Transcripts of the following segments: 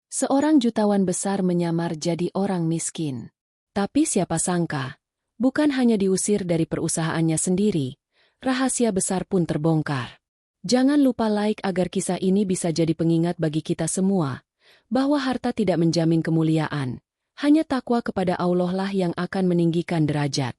Seorang jutawan besar menyamar jadi orang miskin. Tapi siapa sangka, bukan hanya diusir dari perusahaannya sendiri, rahasia besar pun terbongkar. Jangan lupa like agar kisah ini bisa jadi pengingat bagi kita semua, bahwa harta tidak menjamin kemuliaan, hanya takwa kepada Allah lah yang akan meninggikan derajat.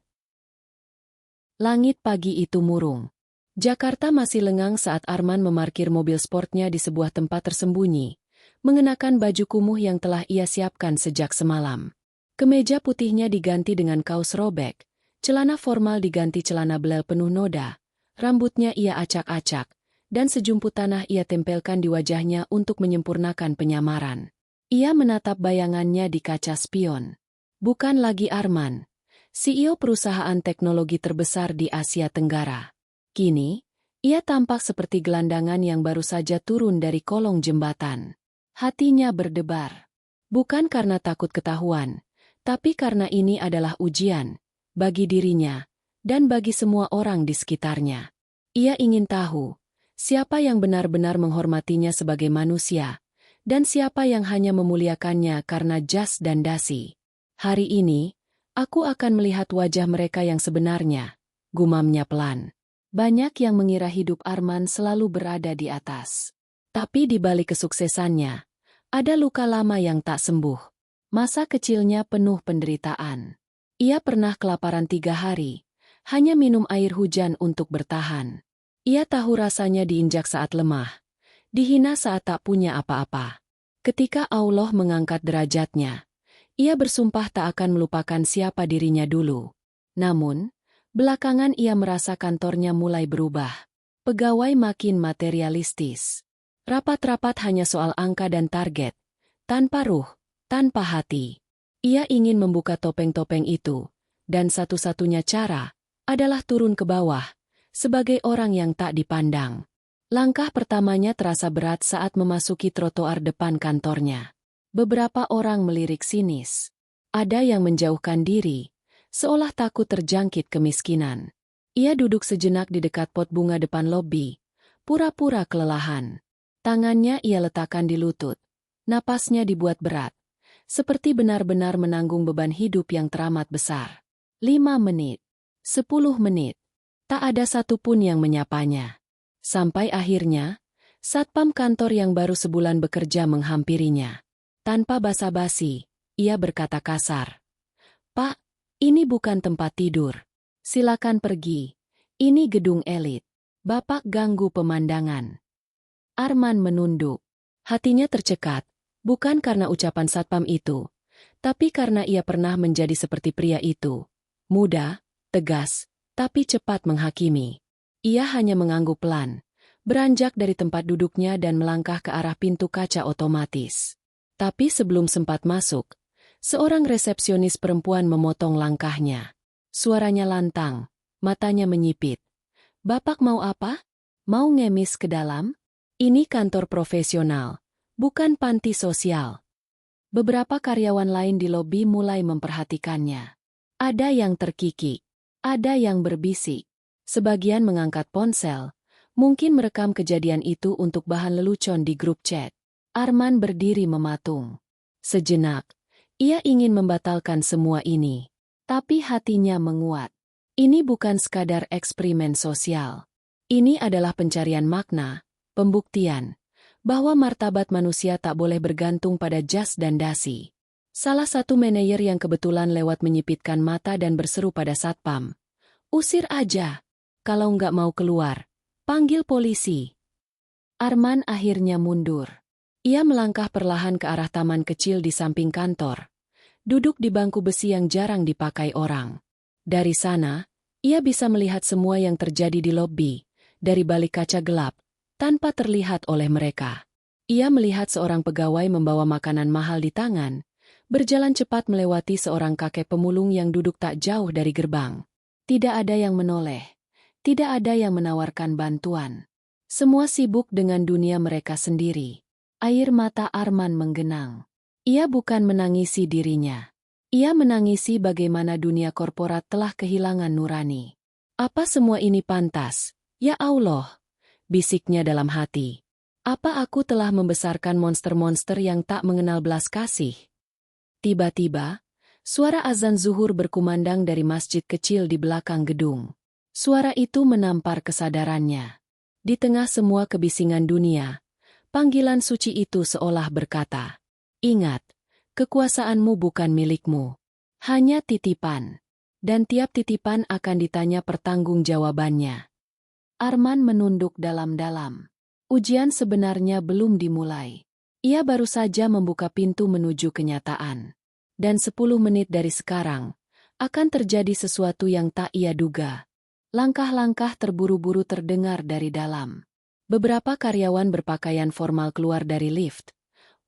Langit pagi itu murung. Jakarta masih lengang saat Arman memarkir mobil sportnya di sebuah tempat tersembunyi, mengenakan baju kumuh yang telah ia siapkan sejak semalam. Kemeja putihnya diganti dengan kaos robek, celana formal diganti celana belel penuh noda, rambutnya ia acak-acak, dan sejumput tanah ia tempelkan di wajahnya untuk menyempurnakan penyamaran. Ia menatap bayangannya di kaca spion. Bukan lagi Arman, CEO perusahaan teknologi terbesar di Asia Tenggara. Kini, ia tampak seperti gelandangan yang baru saja turun dari kolong jembatan. Hatinya berdebar. Bukan karena takut ketahuan, tapi karena ini adalah ujian bagi dirinya dan bagi semua orang di sekitarnya. Ia ingin tahu siapa yang benar-benar menghormatinya sebagai manusia dan siapa yang hanya memuliakannya karena jas dan dasi. Hari ini, aku akan melihat wajah mereka yang sebenarnya, gumamnya pelan. Banyak yang mengira hidup Arman selalu berada di atas. Tapi di balik kesuksesannya, ada luka lama yang tak sembuh. Masa kecilnya penuh penderitaan. Ia pernah kelaparan 3 hari, hanya minum air hujan untuk bertahan. Ia tahu rasanya diinjak saat lemah, dihina saat tak punya apa-apa. Ketika Allah mengangkat derajatnya, ia bersumpah tak akan melupakan siapa dirinya dulu. Namun, belakangan ia merasa kantornya mulai berubah. Pegawai makin materialistis. Rapat-rapat hanya soal angka dan target, tanpa ruh, tanpa hati. Ia ingin membuka topeng-topeng itu, dan satu-satunya cara adalah turun ke bawah, sebagai orang yang tak dipandang. Langkah pertamanya terasa berat saat memasuki trotoar depan kantornya. Beberapa orang melirik sinis. Ada yang menjauhkan diri, seolah takut terjangkit kemiskinan. Ia duduk sejenak di dekat pot bunga depan lobi, pura-pura kelelahan. Tangannya ia letakkan di lutut. Napasnya dibuat berat, seperti benar-benar menanggung beban hidup yang teramat besar. 5 menit, 10 menit, tak ada satupun yang menyapanya. Sampai akhirnya, satpam kantor yang baru sebulan bekerja menghampirinya. Tanpa basa-basi, ia berkata kasar, "Pak, ini bukan tempat tidur. Silakan pergi. Ini gedung elit. Bapak ganggu pemandangan." Arman menunduk. Hatinya tercekat, bukan karena ucapan satpam itu, tapi karena ia pernah menjadi seperti pria itu. Muda, tegas, tapi cepat menghakimi. Ia hanya mengangguk pelan, beranjak dari tempat duduknya dan melangkah ke arah pintu kaca otomatis. Tapi sebelum sempat masuk, seorang resepsionis perempuan memotong langkahnya. Suaranya lantang, matanya menyipit. "Bapak mau apa? Mau ngemis ke dalam? Ini kantor profesional, bukan panti sosial." Beberapa karyawan lain di lobi mulai memperhatikannya. Ada yang terkikik, ada yang berbisik. Sebagian mengangkat ponsel, mungkin merekam kejadian itu untuk bahan lelucon di grup chat. Arman berdiri mematung. Sejenak, ia ingin membatalkan semua ini. Tapi hatinya menguat. Ini bukan sekadar eksperimen sosial. Ini adalah pencarian makna, pembuktian, bahwa martabat manusia tak boleh bergantung pada jas dan dasi. Salah satu manajer yang kebetulan lewat menyipitkan mata dan berseru pada satpam, "Usir aja. Kalau nggak mau keluar, panggil polisi." Arman akhirnya mundur. Ia melangkah perlahan ke arah taman kecil di samping kantor, duduk di bangku besi yang jarang dipakai orang. Dari sana, ia bisa melihat semua yang terjadi di lobi, dari balik kaca gelap, tanpa terlihat oleh mereka. Ia melihat seorang pegawai membawa makanan mahal di tangan, berjalan cepat melewati seorang kakek pemulung yang duduk tak jauh dari gerbang. Tidak ada yang menoleh. Tidak ada yang menawarkan bantuan. Semua sibuk dengan dunia mereka sendiri. Air mata Arman menggenang. Ia bukan menangisi dirinya. Ia menangisi bagaimana dunia korporat telah kehilangan nurani. "Apa semua ini pantas? Ya Allah," bisiknya dalam hati. Apa aku telah membesarkan monster-monster yang tak mengenal belas kasih? Tiba-tiba, suara azan zuhur berkumandang dari masjid kecil di belakang gedung. Suara itu menampar kesadarannya. Di tengah semua kebisingan dunia, panggilan suci itu seolah berkata, "Ingat, kekuasaanmu bukan milikmu. Hanya titipan. Dan tiap titipan akan ditanya pertanggungjawabannya." Arman menunduk dalam-dalam. Ujian sebenarnya belum dimulai. Ia baru saja membuka pintu menuju kenyataan. Dan 10 menit dari sekarang, akan terjadi sesuatu yang tak ia duga. Langkah-langkah terburu-buru terdengar dari dalam. Beberapa karyawan berpakaian formal keluar dari lift.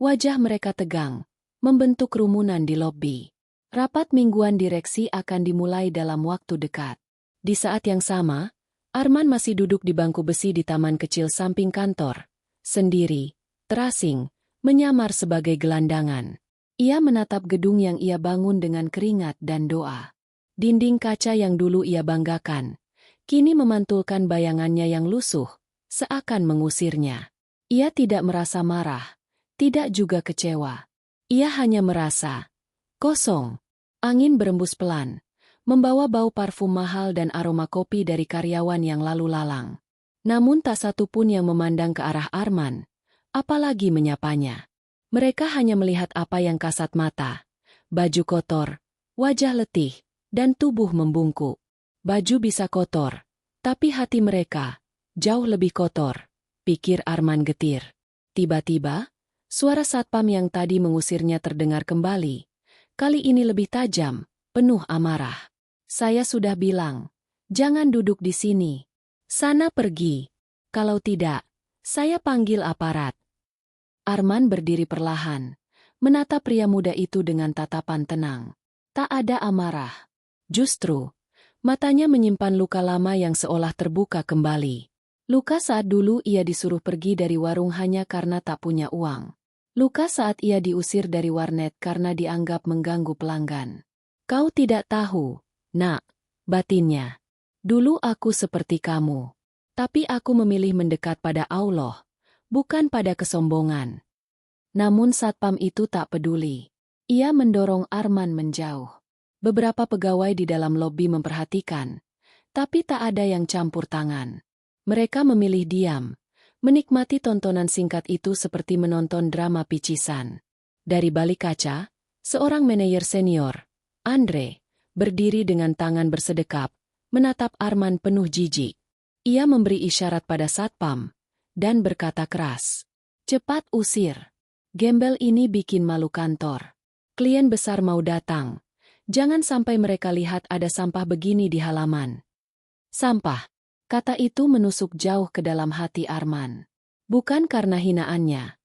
Wajah mereka tegang, membentuk kerumunan di lobi. Rapat mingguan direksi akan dimulai dalam waktu dekat. Di saat yang sama, Arman masih duduk di bangku besi di taman kecil samping kantor. Sendiri, terasing, menyamar sebagai gelandangan. Ia menatap gedung yang ia bangun dengan keringat dan doa. Dinding kaca yang dulu ia banggakan, kini memantulkan bayangannya yang lusuh, seakan mengusirnya. Ia tidak merasa marah, tidak juga kecewa. Ia hanya merasa kosong. Angin berembus pelan, membawa bau parfum mahal dan aroma kopi dari karyawan yang lalu lalang. Namun tak satu pun yang memandang ke arah Arman, apalagi menyapanya. Mereka hanya melihat apa yang kasat mata. Baju kotor, wajah letih, dan tubuh membungkuk. Baju bisa kotor, tapi hati mereka jauh lebih kotor, pikir Arman getir. Tiba-tiba, suara satpam yang tadi mengusirnya terdengar kembali. Kali ini lebih tajam, penuh amarah. "Saya sudah bilang, jangan duduk di sini. Sana pergi. Kalau tidak, saya panggil aparat." Arman berdiri perlahan, menatap pria muda itu dengan tatapan tenang. Tak ada amarah. Justru, matanya menyimpan luka lama yang seolah terbuka kembali. Luka saat dulu ia disuruh pergi dari warung hanya karena tak punya uang. Luka saat ia diusir dari warnet karena dianggap mengganggu pelanggan. "Kau tidak tahu, nak," batinnya. "Dulu aku seperti kamu. Tapi aku memilih mendekat pada Allah, bukan pada kesombongan." Namun satpam itu tak peduli. Ia mendorong Arman menjauh. Beberapa pegawai di dalam lobi memperhatikan, tapi tak ada yang campur tangan. Mereka memilih diam, menikmati tontonan singkat itu seperti menonton drama picisan. Dari balik kaca, seorang manajer senior, Andre, berdiri dengan tangan bersedekap, menatap Arman penuh jijik. Ia memberi isyarat pada satpam, dan berkata keras, "Cepat usir. Gembel ini bikin malu kantor. Klien besar mau datang. Jangan sampai mereka lihat ada sampah begini di halaman." Sampah. Kata itu menusuk jauh ke dalam hati Arman. Bukan karena hinaannya,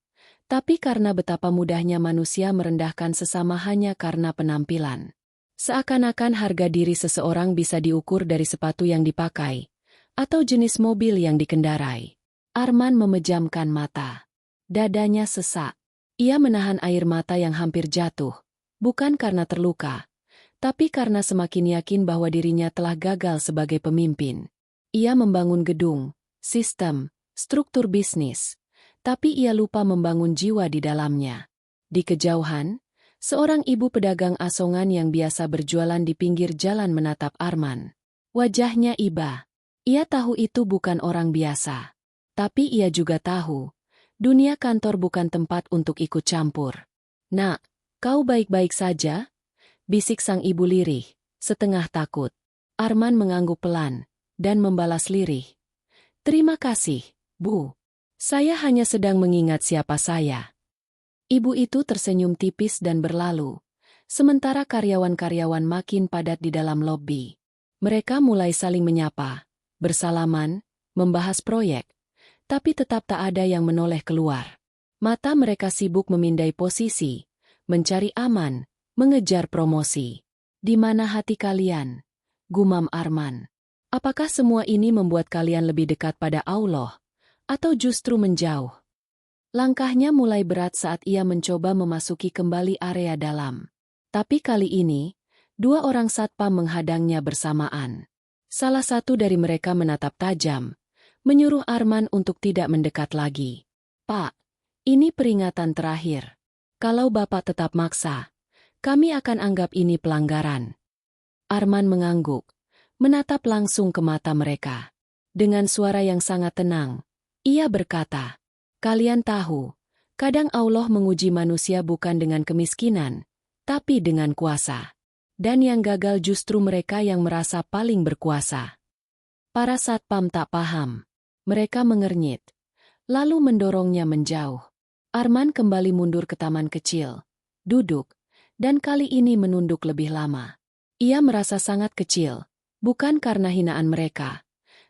tapi karena betapa mudahnya manusia merendahkan sesama hanya karena penampilan. Seakan-akan harga diri seseorang bisa diukur dari sepatu yang dipakai, atau jenis mobil yang dikendarai. Arman memejamkan mata. Dadanya sesak. Ia menahan air mata yang hampir jatuh, bukan karena terluka, tapi karena semakin yakin bahwa dirinya telah gagal sebagai pemimpin. Ia membangun gedung, sistem, struktur bisnis, tapi ia lupa membangun jiwa di dalamnya. Di kejauhan, seorang ibu pedagang asongan yang biasa berjualan di pinggir jalan menatap Arman. Wajahnya iba. Ia tahu itu bukan orang biasa. Tapi ia juga tahu, dunia kantor bukan tempat untuk ikut campur. "Nak, kau baik-baik saja?" bisik sang ibu lirih, setengah takut. Arman mengangguk pelan, dan membalas lirih, "Terima kasih, Bu. Saya hanya sedang mengingat siapa saya." Ibu itu tersenyum tipis dan berlalu, sementara karyawan-karyawan makin padat di dalam lobi. Mereka mulai saling menyapa, bersalaman, membahas proyek, tapi tetap tak ada yang menoleh keluar. Mata mereka sibuk memindai posisi, mencari aman, mengejar promosi. "Di mana hati kalian?" gumam Arman. "Apakah semua ini membuat kalian lebih dekat pada Allah, atau justru menjauh?" Langkahnya mulai berat saat ia mencoba memasuki kembali area dalam. Tapi kali ini, 2 orang satpam menghadangnya bersamaan. Salah satu dari mereka menatap tajam, menyuruh Arman untuk tidak mendekat lagi. "Pak, ini peringatan terakhir. Kalau Bapak tetap maksa, kami akan anggap ini pelanggaran." Arman mengangguk, menatap langsung ke mata mereka. Dengan suara yang sangat tenang, ia berkata, "Kalian tahu, kadang Allah menguji manusia bukan dengan kemiskinan, tapi dengan kuasa. Dan yang gagal justru mereka yang merasa paling berkuasa." Para satpam tak paham. Mereka mengernyit, lalu mendorongnya menjauh. Arman kembali mundur ke taman kecil, duduk, dan kali ini menunduk lebih lama. Ia merasa sangat kecil, bukan karena hinaan mereka,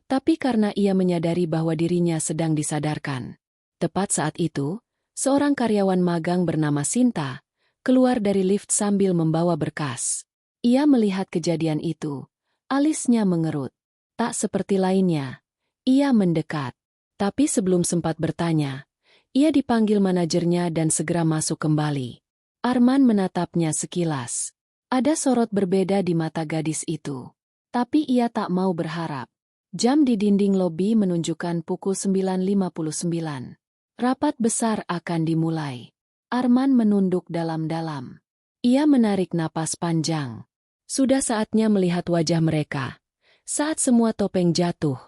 tapi karena ia menyadari bahwa dirinya sedang disadarkan. Tepat saat itu, seorang karyawan magang bernama Sinta keluar dari lift sambil membawa berkas. Ia melihat kejadian itu, alisnya mengerut. Tak seperti lainnya, ia mendekat. Tapi sebelum sempat bertanya, ia dipanggil manajernya dan segera masuk kembali. Arman menatapnya sekilas. Ada sorot berbeda di mata gadis itu. Tapi ia tak mau berharap. Jam di dinding lobi menunjukkan pukul 9.59. Rapat besar akan dimulai. Arman menunduk dalam-dalam. Ia menarik napas panjang. Sudah saatnya melihat wajah mereka. Saat semua topeng jatuh.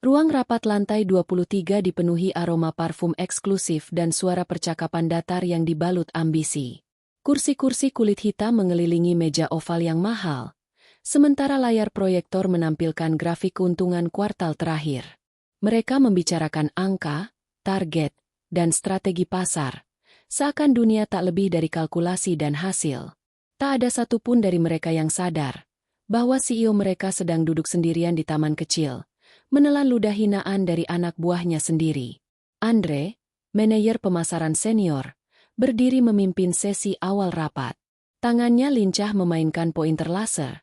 Ruang rapat lantai 23 dipenuhi aroma parfum eksklusif dan suara percakapan datar yang dibalut ambisi. Kursi-kursi kulit hitam mengelilingi meja oval yang mahal, sementara layar proyektor menampilkan grafik keuntungan kuartal terakhir. Mereka membicarakan angka, target, dan strategi pasar, seakan dunia tak lebih dari kalkulasi dan hasil. Tak ada satupun dari mereka yang sadar bahwa CEO mereka sedang duduk sendirian di taman kecil, menelan ludah hinaan dari anak buahnya sendiri. Andre, manajer pemasaran senior, berdiri memimpin sesi awal rapat. Tangannya lincah memainkan pointer laser,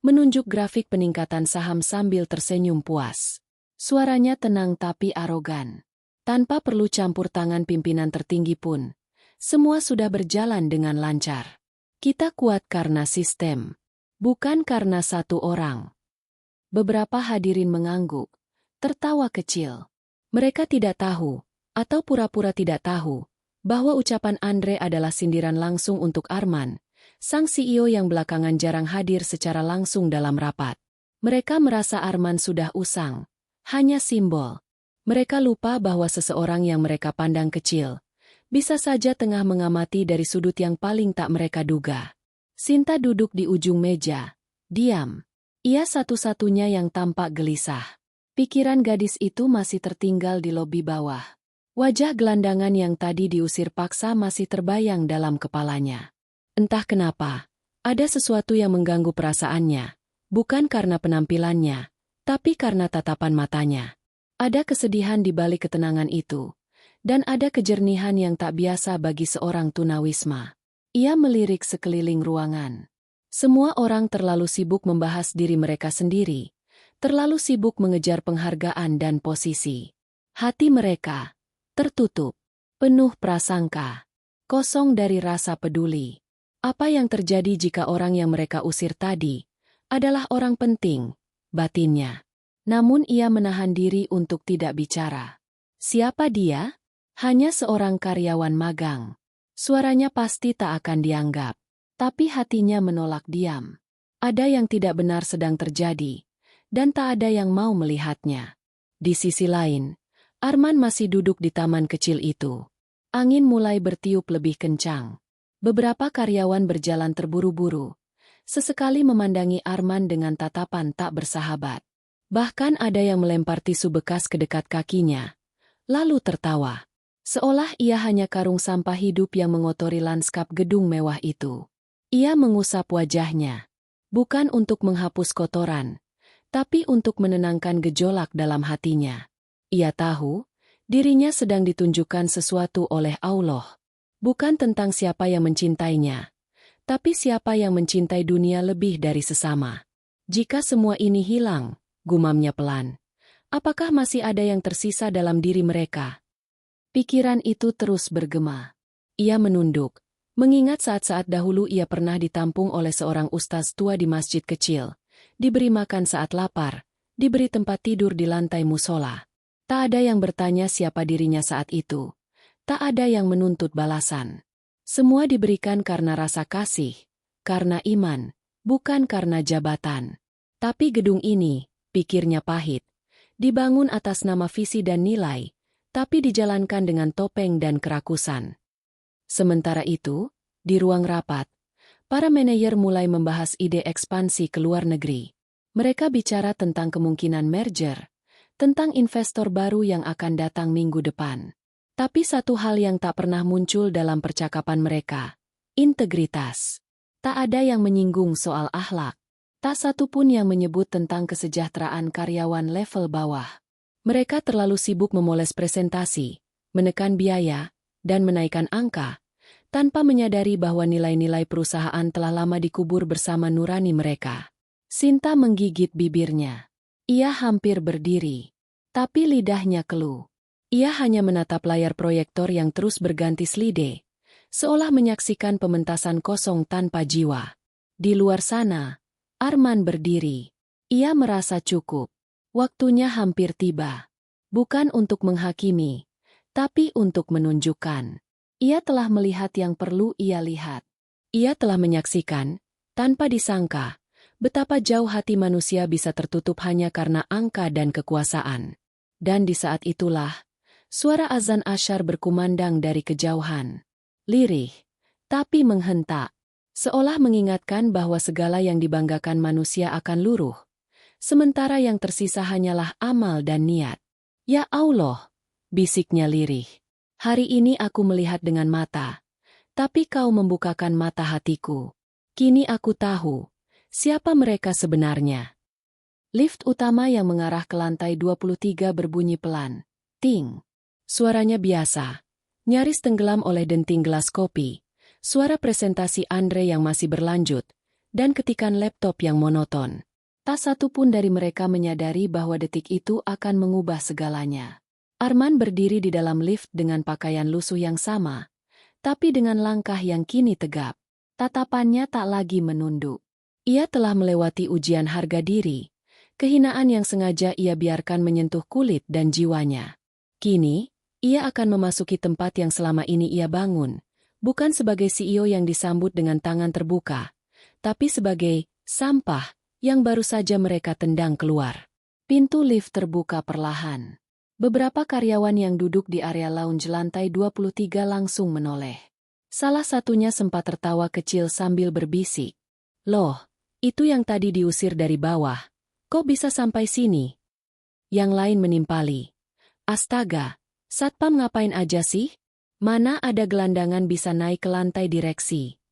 menunjuk grafik peningkatan saham sambil tersenyum puas. Suaranya tenang tapi arogan. Tanpa perlu campur tangan pimpinan tertinggi pun, semua sudah berjalan dengan lancar. Kita kuat karena sistem, bukan karena satu orang. Beberapa hadirin mengangguk, tertawa kecil. Mereka tidak tahu, atau pura-pura tidak tahu, bahwa ucapan Andre adalah sindiran langsung untuk Arman, sang CEO yang belakangan jarang hadir secara langsung dalam rapat. Mereka merasa Arman sudah usang, hanya simbol. Mereka lupa bahwa seseorang yang mereka pandang kecil bisa saja tengah mengamati dari sudut yang paling tak mereka duga. Sinta duduk di ujung meja, diam. Ia satu-satunya yang tampak gelisah. Pikiran gadis itu masih tertinggal di lobi bawah. Wajah gelandangan yang tadi diusir paksa masih terbayang dalam kepalanya. Entah kenapa, ada sesuatu yang mengganggu perasaannya, bukan karena penampilannya, tapi karena tatapan matanya. Ada kesedihan di balik ketenangan itu, dan ada kejernihan yang tak biasa bagi seorang tunawisma. Ia melirik sekeliling ruangan. Semua orang terlalu sibuk membahas diri mereka sendiri, terlalu sibuk mengejar penghargaan dan posisi. Hati mereka tertutup, penuh prasangka, kosong dari rasa peduli. Apa yang terjadi jika orang yang mereka usir tadi adalah orang penting, batinnya. Namun ia menahan diri untuk tidak bicara. Siapa dia? Hanya seorang karyawan magang. Suaranya pasti tak akan dianggap. Tapi hatinya menolak diam. Ada yang tidak benar sedang terjadi, dan tak ada yang mau melihatnya. Di sisi lain, Arman masih duduk di taman kecil itu. Angin mulai bertiup lebih kencang. Beberapa karyawan berjalan terburu-buru, sesekali memandangi Arman dengan tatapan tak bersahabat. Bahkan ada yang melempar tisu bekas ke dekat kakinya, lalu tertawa. Seolah ia hanya karung sampah hidup yang mengotori lanskap gedung mewah itu. Ia mengusap wajahnya, bukan untuk menghapus kotoran, tapi untuk menenangkan gejolak dalam hatinya. Ia tahu, dirinya sedang ditunjukkan sesuatu oleh Allah. Bukan tentang siapa yang mencintainya, tapi siapa yang mencintai dunia lebih dari sesama. Jika semua ini hilang, gumamnya pelan, apakah masih ada yang tersisa dalam diri mereka? Pikiran itu terus bergema. Ia menunduk, mengingat saat-saat dahulu ia pernah ditampung oleh seorang ustaz tua di masjid kecil, diberi makan saat lapar, diberi tempat tidur di lantai musola. Tak ada yang bertanya siapa dirinya saat itu. Tak ada yang menuntut balasan. Semua diberikan karena rasa kasih, karena iman, bukan karena jabatan. Tapi gedung ini, pikirnya pahit, dibangun atas nama visi dan nilai, tapi dijalankan dengan topeng dan kerakusan. Sementara itu, di ruang rapat, para manajer mulai membahas ide ekspansi ke luar negeri. Mereka bicara tentang kemungkinan merger, tentang investor baru yang akan datang minggu depan. Tapi satu hal yang tak pernah muncul dalam percakapan mereka, integritas. Tak ada yang menyinggung soal akhlak. Tak satu pun yang menyebut tentang kesejahteraan karyawan level bawah. Mereka terlalu sibuk memoles presentasi, menekan biaya, dan menaikkan angka, tanpa menyadari bahwa nilai-nilai perusahaan telah lama dikubur bersama nurani mereka. Sinta menggigit bibirnya. Ia hampir berdiri. Tapi lidahnya keluh. Ia hanya menatap layar proyektor yang terus berganti slide, seolah menyaksikan pementasan kosong tanpa jiwa. Di luar sana, Arman berdiri. Ia merasa cukup. Waktunya hampir tiba. Bukan untuk menghakimi, tapi untuk menunjukkan. Ia telah melihat yang perlu ia lihat. Ia telah menyaksikan, tanpa disangka, betapa jauh hati manusia bisa tertutup hanya karena angka dan kekuasaan. Dan di saat itulah, suara azan asyar berkumandang dari kejauhan. Lirih, tapi menghentak. Seolah mengingatkan bahwa segala yang dibanggakan manusia akan luruh. Sementara yang tersisa hanyalah amal dan niat. Ya Allah, bisiknya lirih. Hari ini aku melihat dengan mata, tapi kau membukakan mata hatiku. Kini aku tahu, siapa mereka sebenarnya. Lift utama yang mengarah ke lantai 23 berbunyi pelan. Ting. Suaranya biasa, nyaris tenggelam oleh denting gelas kopi, suara presentasi Andre yang masih berlanjut, dan ketikan laptop yang monoton. Tak satu pun dari mereka menyadari bahwa detik itu akan mengubah segalanya. Arman berdiri di dalam lift dengan pakaian lusuh yang sama, tapi dengan langkah yang kini tegap. Tatapannya tak lagi menunduk. Ia telah melewati ujian harga diri, kehinaan yang sengaja ia biarkan menyentuh kulit dan jiwanya. Kini, ia akan memasuki tempat yang selama ini ia bangun, bukan sebagai CEO yang disambut dengan tangan terbuka, tapi sebagai sampah yang baru saja mereka tendang keluar. Pintu lift terbuka perlahan. Beberapa karyawan yang duduk di area lounge lantai 23 langsung menoleh. Salah satunya sempat tertawa kecil sambil berbisik. Loh, itu yang tadi diusir dari bawah. Kok bisa sampai sini? Yang lain menimpali. Astaga, Satpam ngapain aja sih? Mana ada gelandangan bisa naik ke lantai direksi?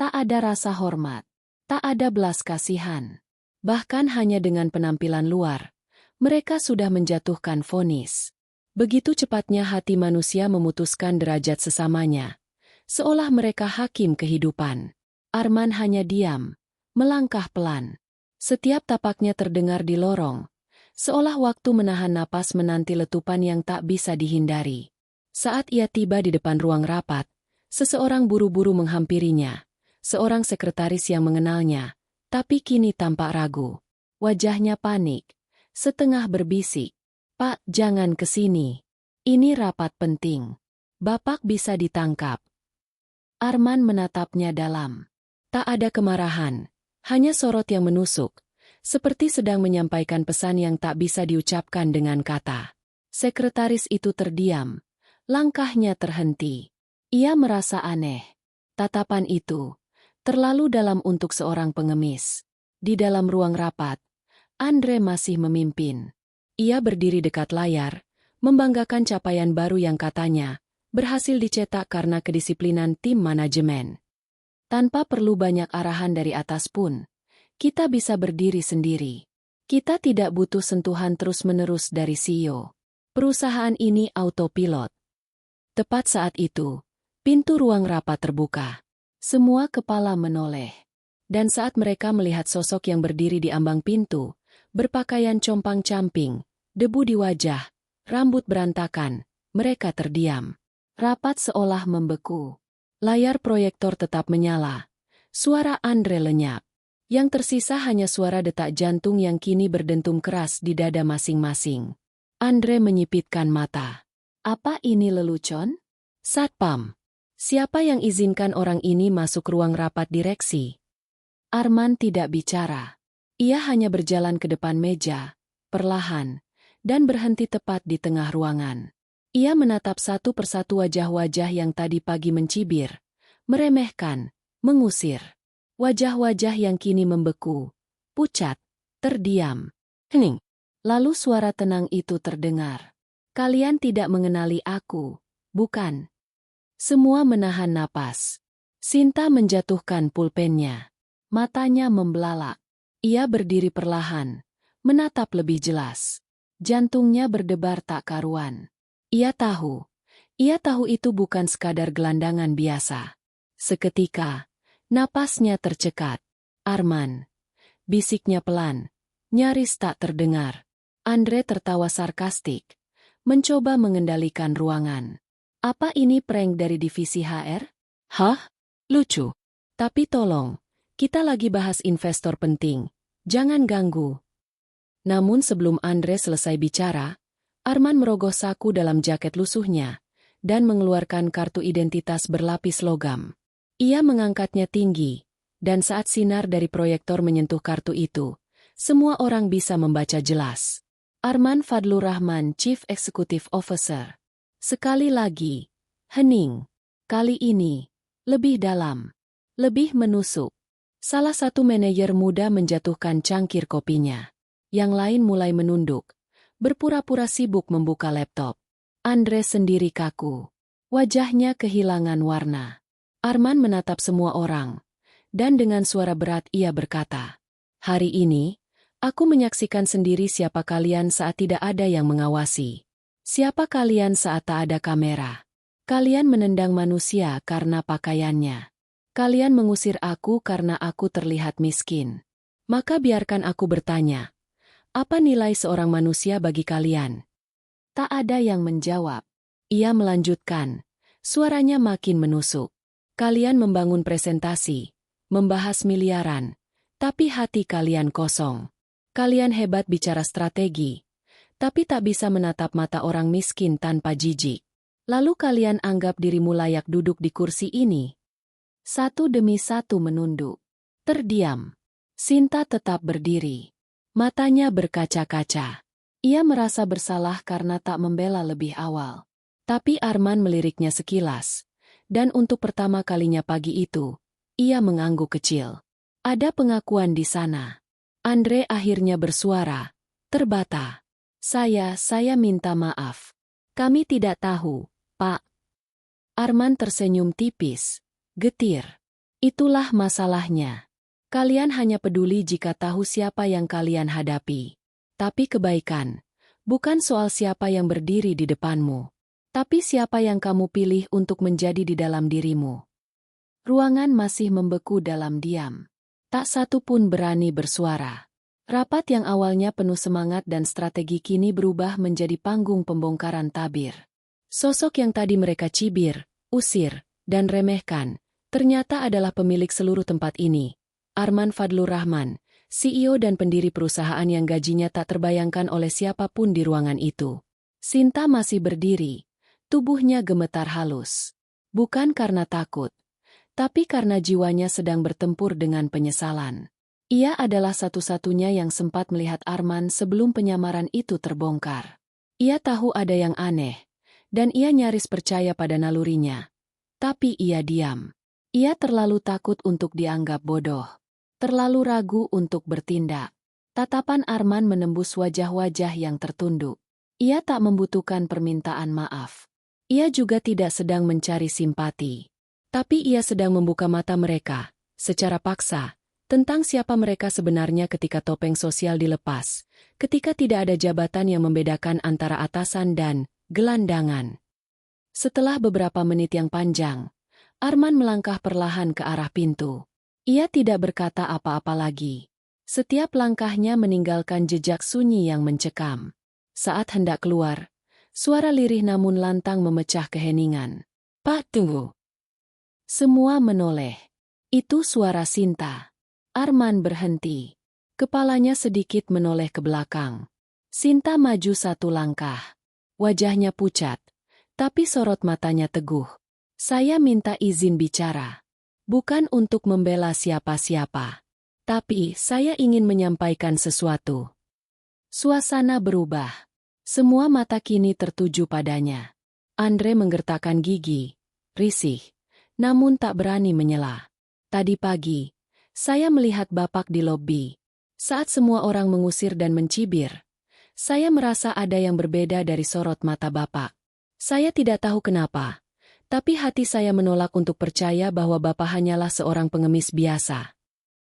Tak ada rasa hormat. Tak ada belas kasihan. Bahkan hanya dengan penampilan luar, mereka sudah menjatuhkan vonis. Begitu cepatnya hati manusia memutuskan derajat sesamanya, seolah mereka hakim kehidupan. Arman hanya diam, melangkah pelan. Setiap tapaknya terdengar di lorong, seolah waktu menahan napas menanti letupan yang tak bisa dihindari. Saat ia tiba di depan ruang rapat, seseorang buru-buru menghampirinya, seorang sekretaris yang mengenalnya, tapi kini tampak ragu. Wajahnya panik. Setengah berbisik, "Pak, jangan ke sini. Ini rapat penting. Bapak bisa ditangkap." Arman menatapnya dalam. Tak ada kemarahan, hanya sorot yang menusuk, seperti sedang menyampaikan pesan yang tak bisa diucapkan dengan kata. Sekretaris itu terdiam, langkahnya terhenti. Ia merasa aneh. Tatapan itu terlalu dalam untuk seorang pengemis. Di dalam ruang rapat, Andre masih memimpin. Ia berdiri dekat layar, membanggakan capaian baru yang katanya berhasil dicetak karena kedisiplinan tim manajemen. Tanpa perlu banyak arahan dari atas pun, kita bisa berdiri sendiri. Kita tidak butuh sentuhan terus-menerus dari CEO. Perusahaan ini autopilot. Tepat saat itu, pintu ruang rapat terbuka. Semua kepala menoleh. Dan saat mereka melihat sosok yang berdiri di ambang pintu, berpakaian compang-camping, debu di wajah, rambut berantakan, mereka terdiam. Rapat seolah membeku. Layar proyektor tetap menyala. Suara Andre lenyap. Yang tersisa hanya suara detak jantung yang kini berdentum keras di dada masing-masing. Andre menyipitkan mata. Apa ini lelucon? Satpam. Siapa yang izinkan orang ini masuk ruang rapat direksi? Arman tidak bicara. Ia hanya berjalan ke depan meja, perlahan, dan berhenti tepat di tengah ruangan. Ia menatap satu persatu wajah-wajah yang tadi pagi mencibir, meremehkan, mengusir. Wajah-wajah yang kini membeku, pucat, terdiam. Hening. Lalu suara tenang itu terdengar. Kalian tidak mengenali aku, bukan? Semua menahan napas. Sinta menjatuhkan pulpennya. Matanya membelalak. Ia berdiri perlahan, menatap lebih jelas. Jantungnya berdebar tak karuan. Ia tahu itu bukan sekadar gelandangan biasa. Seketika, napasnya tercekat. Arman, bisiknya pelan, nyaris tak terdengar. Andre tertawa sarkastik, mencoba mengendalikan ruangan. Apa ini prank dari divisi HR? Hah? Lucu. Tapi tolong, kita lagi bahas investor penting. Jangan ganggu. Namun sebelum Andre selesai bicara, Arman merogoh saku dalam jaket lusuhnya dan mengeluarkan kartu identitas berlapis logam. Ia mengangkatnya tinggi, dan saat sinar dari proyektor menyentuh kartu itu, semua orang bisa membaca jelas. Arman Fadlur Rahman, Chief Executive Officer. Sekali lagi, hening. Kali ini, lebih dalam, lebih menusuk. Salah satu manajer muda menjatuhkan cangkir kopinya. Yang lain mulai menunduk, berpura-pura sibuk membuka laptop. Andre sendiri kaku. Wajahnya kehilangan warna. Arman menatap semua orang, dan dengan suara berat ia berkata, "Hari ini, aku menyaksikan sendiri siapa kalian saat tidak ada yang mengawasi. Siapa kalian saat tak ada kamera? Kalian menendang manusia karena pakaiannya. Kalian mengusir aku karena aku terlihat miskin. Maka biarkan aku bertanya, apa nilai seorang manusia bagi kalian?" Tak ada yang menjawab. Ia melanjutkan, suaranya makin menusuk. Kalian membangun presentasi, membahas miliaran, tapi hati kalian kosong. Kalian hebat bicara strategi, tapi tak bisa menatap mata orang miskin tanpa jijik. Lalu kalian anggap dirimu layak duduk di kursi ini? Satu demi satu menunduk. Terdiam. Sinta tetap berdiri. Matanya berkaca-kaca. Ia merasa bersalah karena tak membela lebih awal. Tapi Arman meliriknya sekilas. Dan untuk pertama kalinya pagi itu, ia mengangguk kecil. Ada pengakuan di sana. Andre akhirnya bersuara, terbata. Saya minta maaf. Kami tidak tahu, Pak." Arman tersenyum tipis, getir. "Itulah masalahnya. Kalian hanya peduli jika tahu siapa yang kalian hadapi. Tapi kebaikan, bukan soal siapa yang berdiri di depanmu, tapi siapa yang kamu pilih untuk menjadi di dalam dirimu." Ruangan masih membeku dalam diam. Tak satu pun berani bersuara. Rapat yang awalnya penuh semangat dan strategi kini berubah menjadi panggung pembongkaran tabir. Sosok yang tadi mereka cibir, usir, dan remehkan, ternyata adalah pemilik seluruh tempat ini. Arman Fadlur Rahman, CEO dan pendiri perusahaan yang gajinya tak terbayangkan oleh siapapun di ruangan itu. Sinta masih berdiri, tubuhnya gemetar halus. Bukan karena takut, tapi karena jiwanya sedang bertempur dengan penyesalan. Ia adalah satu-satunya yang sempat melihat Arman sebelum penyamaran itu terbongkar. Ia tahu ada yang aneh, dan ia nyaris percaya pada nalurinya. Tapi ia diam. Ia terlalu takut untuk dianggap bodoh. Terlalu ragu untuk bertindak. Tatapan Arman menembus wajah-wajah yang tertunduk. Ia tak membutuhkan permintaan maaf. Ia juga tidak sedang mencari simpati. Tapi ia sedang membuka mata mereka, secara paksa, tentang siapa mereka sebenarnya ketika topeng sosial dilepas, ketika tidak ada jabatan yang membedakan antara atasan dan gelandangan. Setelah beberapa menit yang panjang, Arman melangkah perlahan ke arah pintu. Ia tidak berkata apa-apa lagi. Setiap langkahnya meninggalkan jejak sunyi yang mencekam. Saat hendak keluar, suara lirih namun lantang memecah keheningan. "Pak, tunggu." Semua menoleh. Itu suara Sinta. Arman berhenti. Kepalanya sedikit menoleh ke belakang. Sinta maju satu langkah. Wajahnya pucat, tapi sorot matanya teguh. Saya minta izin bicara. Bukan untuk membela siapa-siapa. Tapi saya ingin menyampaikan sesuatu. Suasana berubah. Semua mata kini tertuju padanya. Andre menggertakkan gigi, risih, namun tak berani menyela. Tadi pagi, saya melihat Bapak di lobi. Saat semua orang mengusir dan mencibir, saya merasa ada yang berbeda dari sorot mata Bapak. Saya tidak tahu kenapa, tapi hati saya menolak untuk percaya bahwa Bapak hanyalah seorang pengemis biasa.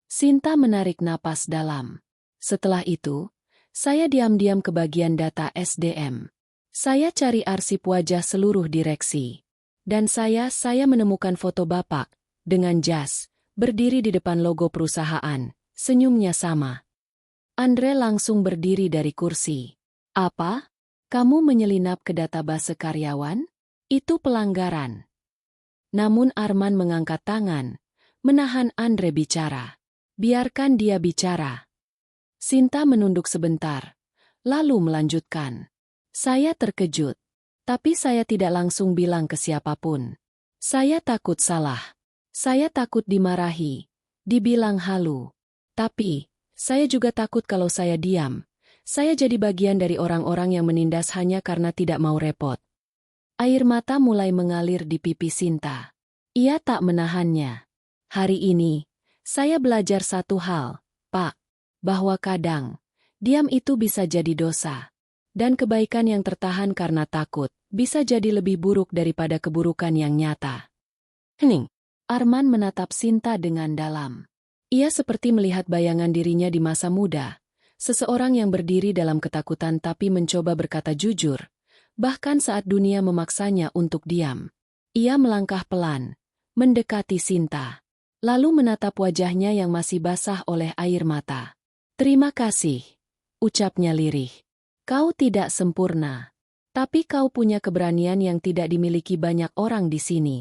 Sinta menarik napas dalam. Setelah itu, saya diam-diam ke bagian data SDM. Saya cari arsip wajah seluruh direksi. Dan saya menemukan foto Bapak, dengan jas, berdiri di depan logo perusahaan, senyumnya sama. Andre langsung berdiri dari kursi. Apa? Kamu menyelinap ke database karyawan? Itu pelanggaran. Namun Arman mengangkat tangan, menahan Andre bicara. Biarkan dia bicara. Sinta menunduk sebentar, lalu melanjutkan. Saya terkejut, tapi saya tidak langsung bilang ke siapapun. Saya takut salah. Saya takut dimarahi, dibilang halu. Tapi, saya juga takut kalau saya diam. Saya jadi bagian dari orang-orang yang menindas hanya karena tidak mau repot. Air mata mulai mengalir di pipi Sinta. Ia tak menahannya. Hari ini, saya belajar satu hal, Pak. Bahwa kadang, diam itu bisa jadi dosa. Dan kebaikan yang tertahan karena takut, bisa jadi lebih buruk daripada keburukan yang nyata. Hening. Arman menatap Sinta dengan dalam. Ia seperti melihat bayangan dirinya di masa muda. Seseorang yang berdiri dalam ketakutan tapi mencoba berkata jujur. Bahkan saat dunia memaksanya untuk diam. Ia melangkah pelan, mendekati Sinta. Lalu menatap wajahnya yang masih basah oleh air mata. Terima kasih, ucapnya lirih. Kau tidak sempurna, tapi kau punya keberanian yang tidak dimiliki banyak orang di sini.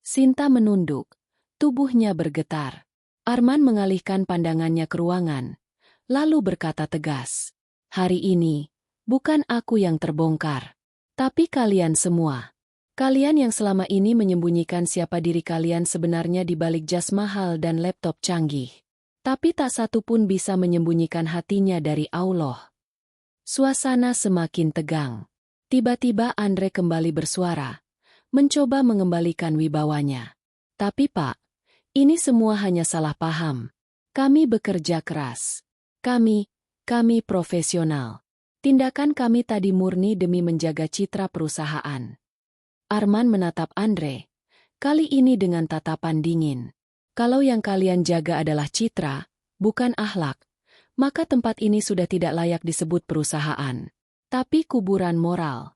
Sinta menunduk, tubuhnya bergetar. Arman mengalihkan pandangannya ke ruangan, lalu berkata tegas. Hari ini, bukan aku yang terbongkar, tapi kalian semua. Kalian yang selama ini menyembunyikan siapa diri kalian sebenarnya di balik jas mahal dan laptop canggih. Tapi tak satu pun bisa menyembunyikan hatinya dari Allah. Suasana semakin tegang. Tiba-tiba Andre kembali bersuara, mencoba mengembalikan wibawanya. Tapi Pak, ini semua hanya salah paham. Kami bekerja keras. Kami profesional. Tindakan kami tadi murni demi menjaga citra perusahaan. Arman menatap Andre, kali ini dengan tatapan dingin. Kalau yang kalian jaga adalah citra, bukan akhlak, maka tempat ini sudah tidak layak disebut perusahaan, tapi kuburan moral.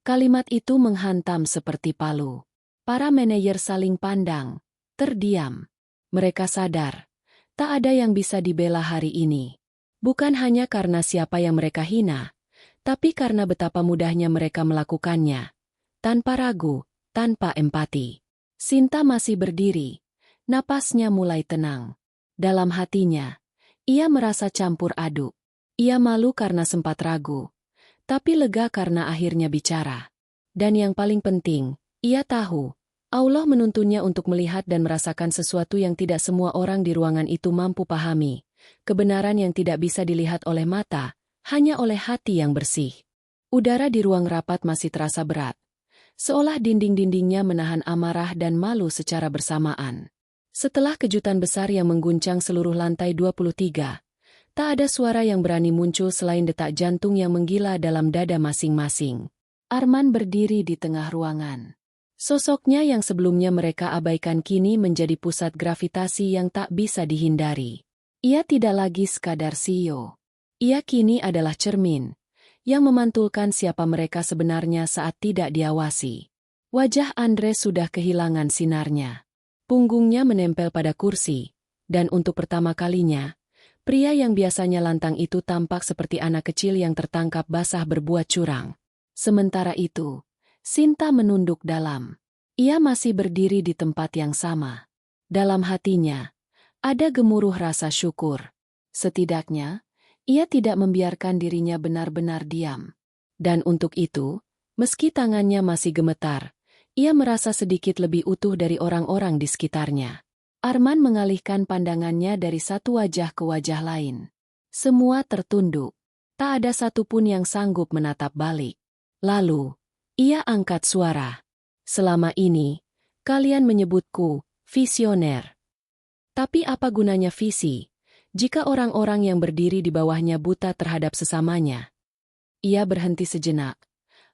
Kalimat itu menghantam seperti palu. Para manajer saling pandang, terdiam. Mereka sadar, tak ada yang bisa dibela hari ini. Bukan hanya karena siapa yang mereka hina, tapi karena betapa mudahnya mereka melakukannya. Tanpa ragu, tanpa empati. Sinta masih berdiri. Napasnya mulai tenang. Dalam hatinya, ia merasa campur aduk. Ia malu karena sempat ragu, tapi lega karena akhirnya bicara. Dan yang paling penting, ia tahu, Allah menuntunnya untuk melihat dan merasakan sesuatu yang tidak semua orang di ruangan itu mampu pahami. Kebenaran yang tidak bisa dilihat oleh mata, hanya oleh hati yang bersih. Udara di ruang rapat masih terasa berat. Seolah dinding-dindingnya menahan amarah dan malu secara bersamaan. Setelah kejutan besar yang mengguncang seluruh lantai 23, tak ada suara yang berani muncul selain detak jantung yang menggila dalam dada masing-masing. Arman berdiri di tengah ruangan. Sosoknya yang sebelumnya mereka abaikan kini menjadi pusat gravitasi yang tak bisa dihindari. Ia tidak lagi sekadar CEO. Ia kini adalah cermin, yang memantulkan siapa mereka sebenarnya saat tidak diawasi. Wajah Andre sudah kehilangan sinarnya. Punggungnya menempel pada kursi, dan untuk pertama kalinya, pria yang biasanya lantang itu tampak seperti anak kecil yang tertangkap basah berbuat curang. Sementara itu, Sinta menunduk dalam. Ia masih berdiri di tempat yang sama. Dalam hatinya, ada gemuruh rasa syukur. Setidaknya, Ia tidak membiarkan dirinya benar-benar diam. Dan untuk itu, meski tangannya masih gemetar, ia merasa sedikit lebih utuh dari orang-orang di sekitarnya. Arman mengalihkan pandangannya dari satu wajah ke wajah lain. Semua tertunduk. Tak ada satupun yang sanggup menatap balik. Lalu, ia angkat suara. Selama ini, kalian menyebutku visioner. Tapi apa gunanya visi, jika orang-orang yang berdiri di bawahnya buta terhadap sesamanya? Ia berhenti sejenak,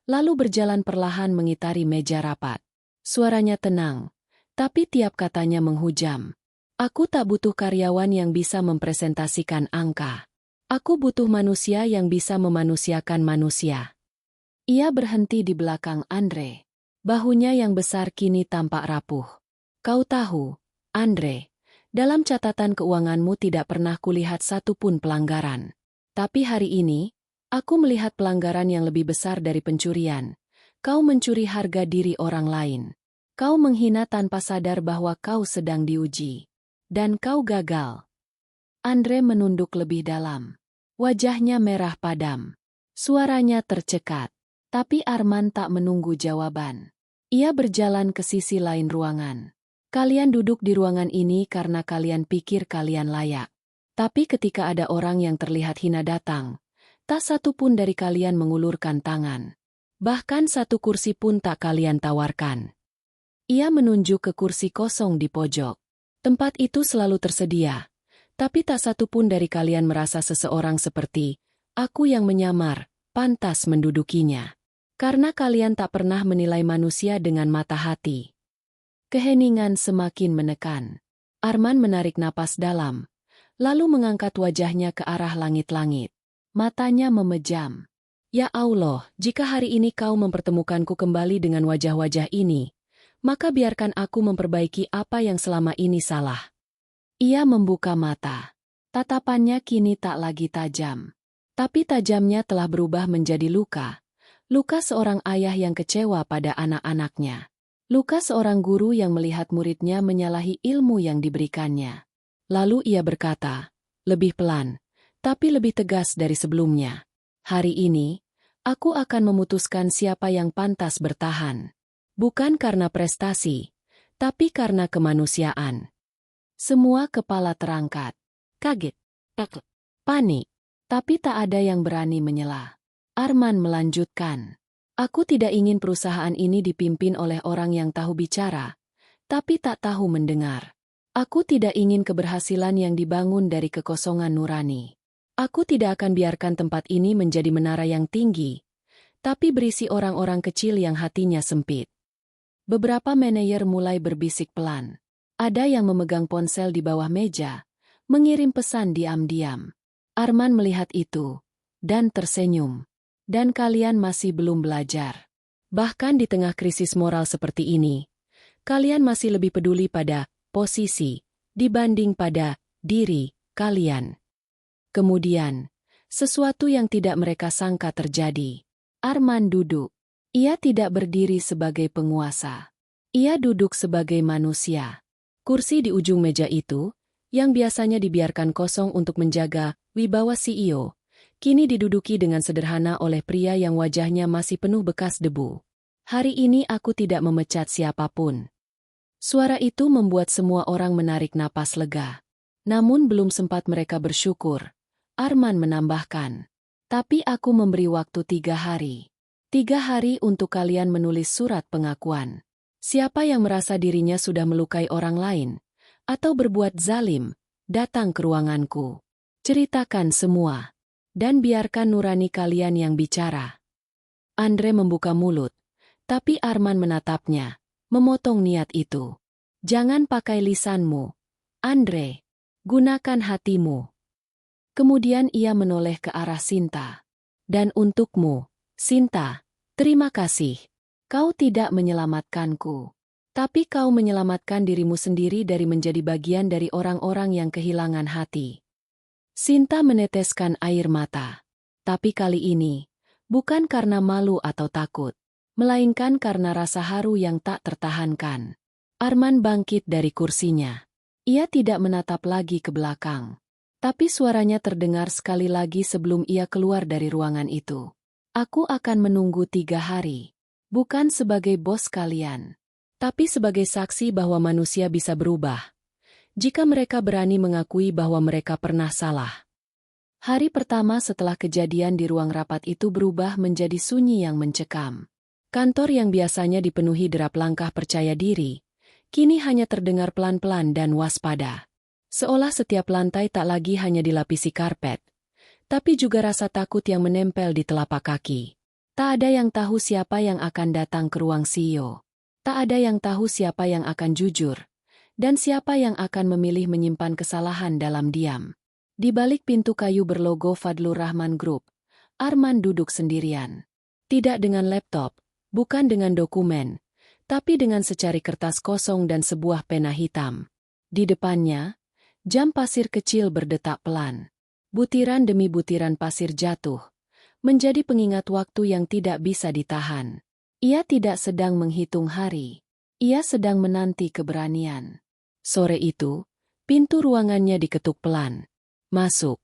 lalu berjalan perlahan mengitari meja rapat. Suaranya tenang, tapi tiap katanya menghujam. Aku tak butuh karyawan yang bisa mempresentasikan angka. Aku butuh manusia yang bisa memanusiakan manusia. Ia berhenti di belakang Andre. Bahunya yang besar kini tampak rapuh. Kau tahu, Andre, dalam catatan keuanganmu tidak pernah kulihat satupun pelanggaran. Tapi hari ini, aku melihat pelanggaran yang lebih besar dari pencurian. Kau mencuri harga diri orang lain. Kau menghina tanpa sadar bahwa kau sedang diuji. Dan kau gagal. Andre menunduk lebih dalam. Wajahnya merah padam. Suaranya tercekat. Tapi Arman tak menunggu jawaban. Ia berjalan ke sisi lain ruangan. Kalian duduk di ruangan ini karena kalian pikir kalian layak. Tapi ketika ada orang yang terlihat hina datang, tak satu pun dari kalian mengulurkan tangan. Bahkan satu kursi pun tak kalian tawarkan. Ia menunjuk ke kursi kosong di pojok. Tempat itu selalu tersedia. Tapi tak satu pun dari kalian merasa seseorang seperti aku yang menyamar, pantas mendudukinya. Karena kalian tak pernah menilai manusia dengan mata hati. Keheningan semakin menekan. Arman menarik napas dalam, lalu mengangkat wajahnya ke arah langit-langit. Matanya memejam. Ya Allah, jika hari ini kau mempertemukanku kembali dengan wajah-wajah ini, maka biarkan aku memperbaiki apa yang selama ini salah. Ia membuka mata. Tatapannya kini tak lagi tajam. Tapi tajamnya telah berubah menjadi luka. Luka seorang ayah yang kecewa pada anak-anaknya. Luka seorang guru yang melihat muridnya menyalahi ilmu yang diberikannya. Lalu ia berkata, lebih pelan, tapi lebih tegas dari sebelumnya. Hari ini, aku akan memutuskan siapa yang pantas bertahan. Bukan karena prestasi, tapi karena kemanusiaan. Semua kepala terangkat. Kaget, takut, panik. Tapi tak ada yang berani menyela. Arman melanjutkan. Aku tidak ingin perusahaan ini dipimpin oleh orang yang tahu bicara, tapi tak tahu mendengar. Aku tidak ingin keberhasilan yang dibangun dari kekosongan nurani. Aku tidak akan biarkan tempat ini menjadi menara yang tinggi, tapi berisi orang-orang kecil yang hatinya sempit. Beberapa manajer mulai berbisik pelan. Ada yang memegang ponsel di bawah meja, mengirim pesan diam-diam. Arman melihat itu, dan tersenyum. Dan kalian masih belum belajar. Bahkan di tengah krisis moral seperti ini, kalian masih lebih peduli pada posisi dibanding pada diri kalian. Kemudian, sesuatu yang tidak mereka sangka terjadi. Arman duduk. Ia tidak berdiri sebagai penguasa. Ia duduk sebagai manusia. Kursi di ujung meja itu, yang biasanya dibiarkan kosong untuk menjaga wibawa CEO, kini diduduki dengan sederhana oleh pria yang wajahnya masih penuh bekas debu. Hari ini aku tidak memecat siapapun. Suara itu membuat semua orang menarik napas lega. Namun belum sempat mereka bersyukur. Arman menambahkan, tapi aku memberi waktu 3 hari. 3 hari untuk kalian menulis surat pengakuan. Siapa yang merasa dirinya sudah melukai orang lain, atau berbuat zalim, datang ke ruanganku. Ceritakan semua. Dan biarkan nurani kalian yang bicara. Andre membuka mulut, tapi Arman menatapnya, memotong niat itu. Jangan pakai lisanmu, Andre. Gunakan hatimu. Kemudian ia menoleh ke arah Sinta. Dan untukmu, Sinta, terima kasih. Kau tidak menyelamatkanku. Tapi kau menyelamatkan dirimu sendiri dari menjadi bagian dari orang-orang yang kehilangan hati. Sinta meneteskan air mata. Tapi kali ini, bukan karena malu atau takut, melainkan karena rasa haru yang tak tertahankan. Arman bangkit dari kursinya. Ia tidak menatap lagi ke belakang. Tapi suaranya terdengar sekali lagi sebelum ia keluar dari ruangan itu. Aku akan menunggu 3 hari. Bukan sebagai bos kalian, tapi sebagai saksi bahwa manusia bisa berubah. Jika mereka berani mengakui bahwa mereka pernah salah. Hari pertama setelah kejadian di ruang rapat itu berubah menjadi sunyi yang mencekam. Kantor yang biasanya dipenuhi derap langkah percaya diri, kini hanya terdengar pelan-pelan dan waspada. Seolah setiap lantai tak lagi hanya dilapisi karpet, tapi juga rasa takut yang menempel di telapak kaki. Tak ada yang tahu siapa yang akan datang ke ruang CEO. Tak ada yang tahu siapa yang akan jujur, dan siapa yang akan memilih menyimpan kesalahan dalam diam. Di balik pintu kayu berlogo Fadlur Rahman Group, Arman duduk sendirian. Tidak dengan laptop, bukan dengan dokumen, tapi dengan secari kertas kosong dan sebuah pena hitam. Di depannya, jam pasir kecil berdetak pelan. Butiran demi butiran pasir jatuh, menjadi pengingat waktu yang tidak bisa ditahan. Ia tidak sedang menghitung hari. Ia sedang menanti keberanian. Sore itu, pintu ruangannya diketuk pelan. Masuk,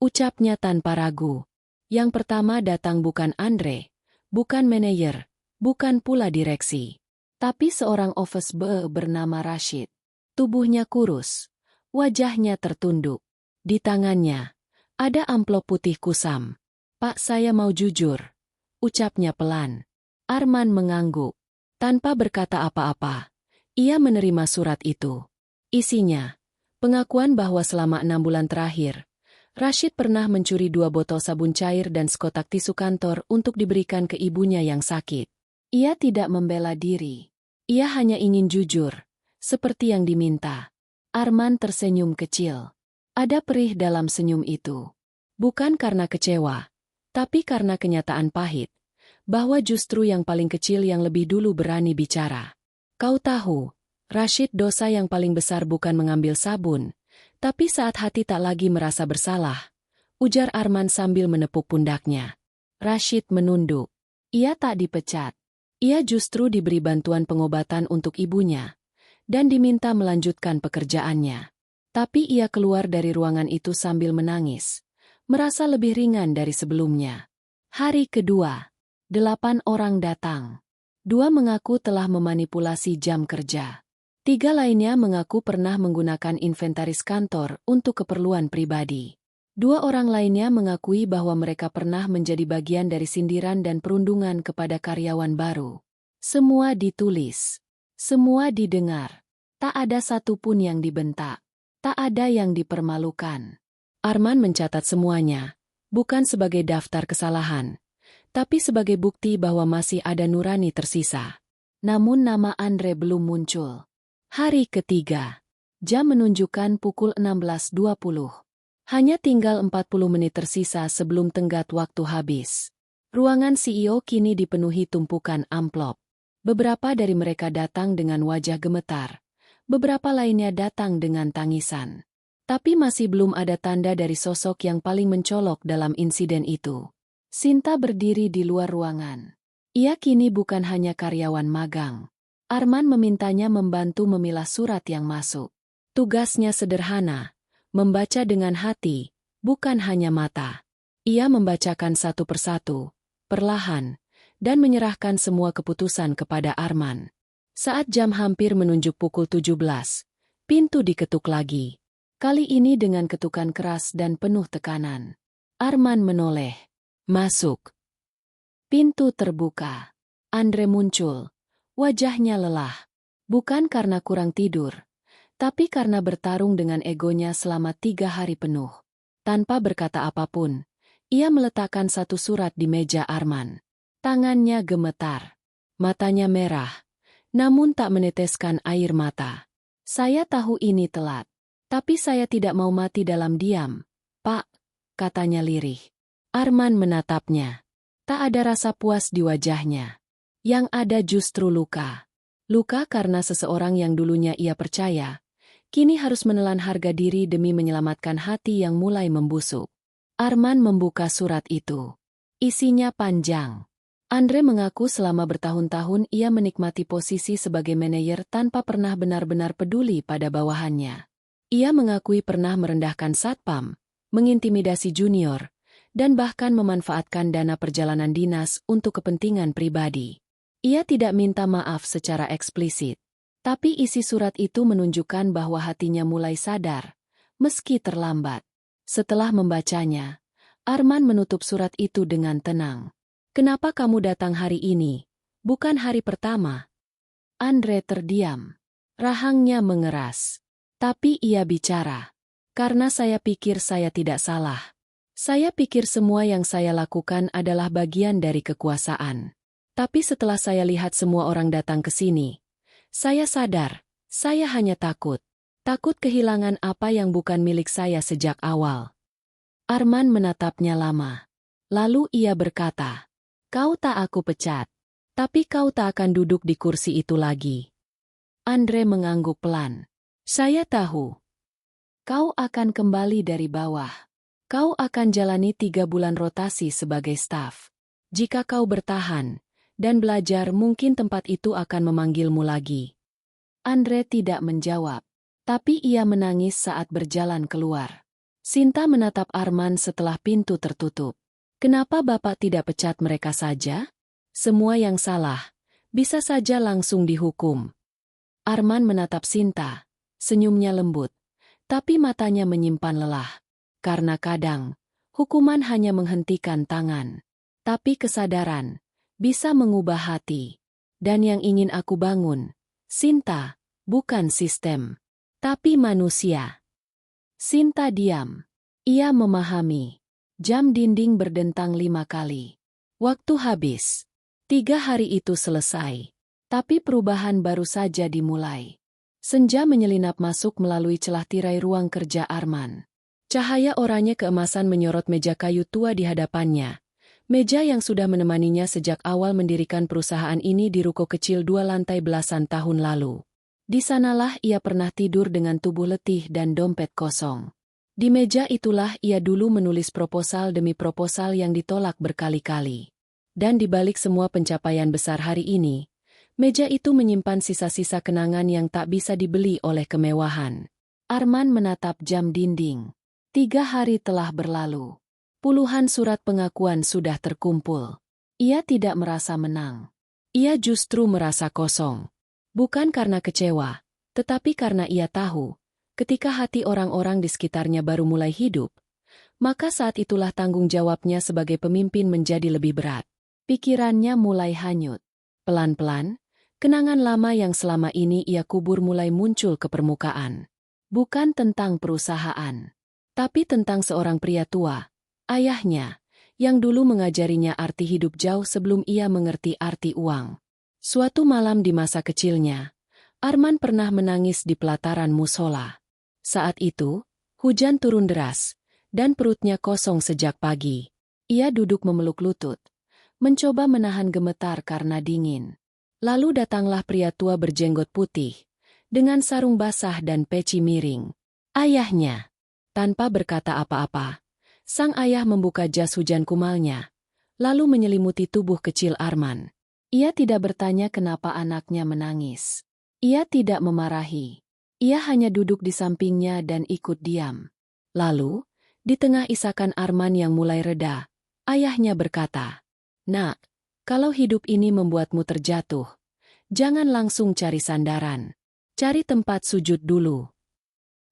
ucapnya tanpa ragu. Yang pertama datang bukan Andre, bukan manajer, bukan pula direksi, tapi seorang office boy bernama Rashid. Tubuhnya kurus, wajahnya tertunduk. Di tangannya, ada amplop putih kusam. "Pak, saya mau jujur," ucapnya pelan. Arman mengangguk. Tanpa berkata apa-apa, ia menerima surat itu. Isinya, pengakuan bahwa selama 6 bulan terakhir, Rashid pernah mencuri 2 botol sabun cair dan sekotak tisu kantor untuk diberikan ke ibunya yang sakit. Ia tidak membela diri. Ia hanya ingin jujur, seperti yang diminta. Arman tersenyum kecil. Ada perih dalam senyum itu. Bukan karena kecewa, tapi karena kenyataan pahit, bahwa justru yang paling kecil yang lebih dulu berani bicara. "Kau tahu, Rashid, dosa yang paling besar bukan mengambil sabun, tapi saat hati tak lagi merasa bersalah," ujar Arman sambil menepuk pundaknya. Rashid menunduk. Ia tak dipecat. Ia justru diberi bantuan pengobatan untuk ibunya, dan diminta melanjutkan pekerjaannya. Tapi ia keluar dari ruangan itu sambil menangis, merasa lebih ringan dari sebelumnya. Hari kedua, 8 orang datang. 2 mengaku telah memanipulasi jam kerja. 3 lainnya mengaku pernah menggunakan inventaris kantor untuk keperluan pribadi. 2 orang lainnya mengakui bahwa mereka pernah menjadi bagian dari sindiran dan perundungan kepada karyawan baru. Semua ditulis. Semua didengar. Tak ada satupun yang dibentak. Tak ada yang dipermalukan. Arman mencatat semuanya, bukan sebagai daftar kesalahan, tapi sebagai bukti bahwa masih ada nurani tersisa. Namun nama Andre belum muncul. Hari ketiga. Jam menunjukkan pukul 16.20. Hanya tinggal 40 menit tersisa sebelum tenggat waktu habis. Ruangan CEO kini dipenuhi tumpukan amplop. Beberapa dari mereka datang dengan wajah gemetar. Beberapa lainnya datang dengan tangisan. Tapi masih belum ada tanda dari sosok yang paling mencolok dalam insiden itu. Sinta berdiri di luar ruangan. Ia kini bukan hanya karyawan magang. Arman memintanya membantu memilah surat yang masuk. Tugasnya sederhana. Membaca dengan hati, bukan hanya mata. Ia membacakan satu persatu, perlahan, dan menyerahkan semua keputusan kepada Arman. Saat jam hampir menunjuk pukul 17, pintu diketuk lagi. Kali ini dengan ketukan keras dan penuh tekanan. Arman menoleh. "Masuk." Pintu terbuka. Andre muncul. Wajahnya lelah. Bukan karena kurang tidur, tapi karena bertarung dengan egonya selama 3 hari penuh. Tanpa berkata apapun, ia meletakkan satu surat di meja Arman. Tangannya gemetar. Matanya merah, namun tak meneteskan air mata. "Saya tahu ini telat, tapi saya tidak mau mati dalam diam, Pak," katanya lirih. Arman menatapnya. Tak ada rasa puas di wajahnya. Yang ada justru luka. Luka karena seseorang yang dulunya ia percaya, kini harus menelan harga diri demi menyelamatkan hati yang mulai membusuk. Arman membuka surat itu. Isinya panjang. Andre mengaku selama bertahun-tahun ia menikmati posisi sebagai manajer tanpa pernah benar-benar peduli pada bawahannya. Ia mengakui pernah merendahkan satpam, mengintimidasi junior, dan bahkan memanfaatkan dana perjalanan dinas untuk kepentingan pribadi. Ia tidak minta maaf secara eksplisit, tapi isi surat itu menunjukkan bahwa hatinya mulai sadar, meski terlambat. Setelah membacanya, Arman menutup surat itu dengan tenang. "Kenapa kamu datang hari ini? Bukan hari pertama." Andre terdiam. Rahangnya mengeras. Tapi ia bicara. "Karena saya pikir saya tidak salah. Saya pikir semua yang saya lakukan adalah bagian dari kekuasaan. Tapi setelah saya lihat semua orang datang ke sini, saya sadar, saya hanya takut. Takut kehilangan apa yang bukan milik saya sejak awal." Arman menatapnya lama. Lalu ia berkata, "Kau tak aku pecat. Tapi kau tak akan duduk di kursi itu lagi." Andre mengangguk pelan. "Saya tahu. Kau akan kembali dari bawah. Kau akan jalani 3 bulan rotasi sebagai staf. Jika kau bertahan dan belajar, mungkin tempat itu akan memanggilmu lagi." Andre tidak menjawab, tapi ia menangis saat berjalan keluar. Sinta menatap Arman setelah pintu tertutup. "Kenapa Bapak tidak pecat mereka saja? Semua yang salah bisa saja langsung dihukum." Arman menatap Sinta, senyumnya lembut, tapi matanya menyimpan lelah. Karena kadang, hukuman hanya menghentikan tangan. Tapi kesadaran bisa mengubah hati. Dan yang ingin aku bangun, Sinta, bukan sistem, tapi manusia. Sinta diam. Ia memahami. Jam dinding berdentang 5 kali. Waktu habis. 3 hari itu selesai. Tapi perubahan baru saja dimulai. Senja menyelinap masuk melalui celah tirai ruang kerja Arman. Cahaya oranye keemasan menyorot meja kayu tua di hadapannya. Meja yang sudah menemaninya sejak awal mendirikan perusahaan ini di ruko kecil 2 lantai belasan tahun lalu. Di sanalah ia pernah tidur dengan tubuh letih dan dompet kosong. Di meja itulah ia dulu menulis proposal demi proposal yang ditolak berkali-kali. Dan di balik semua pencapaian besar hari ini, meja itu menyimpan sisa-sisa kenangan yang tak bisa dibeli oleh kemewahan. Arman menatap jam dinding. 3 hari telah berlalu. Puluhan surat pengakuan sudah terkumpul. Ia tidak merasa menang. Ia justru merasa kosong. Bukan karena kecewa, tetapi karena ia tahu, ketika hati orang-orang di sekitarnya baru mulai hidup, maka saat itulah tanggung jawabnya sebagai pemimpin menjadi lebih berat. Pikirannya mulai hanyut. Pelan-pelan, kenangan lama yang selama ini ia kubur mulai muncul ke permukaan. Bukan tentang perusahaan, tapi tentang seorang pria tua, ayahnya, yang dulu mengajarinya arti hidup jauh sebelum ia mengerti arti uang. Suatu malam di masa kecilnya, Arman pernah menangis di pelataran musola. Saat itu, hujan turun deras, dan perutnya kosong sejak pagi. Ia duduk memeluk lutut, mencoba menahan gemetar karena dingin. Lalu datanglah pria tua berjenggot putih, dengan sarung basah dan peci miring. Ayahnya. Tanpa berkata apa-apa, sang ayah membuka jas hujan kumalnya, lalu menyelimuti tubuh kecil Arman. Ia tidak bertanya kenapa anaknya menangis. Ia tidak memarahi. Ia hanya duduk di sampingnya dan ikut diam. Lalu, di tengah isakan Arman yang mulai reda, ayahnya berkata, "Nak, kalau hidup ini membuatmu terjatuh, jangan langsung cari sandaran. Cari tempat sujud dulu."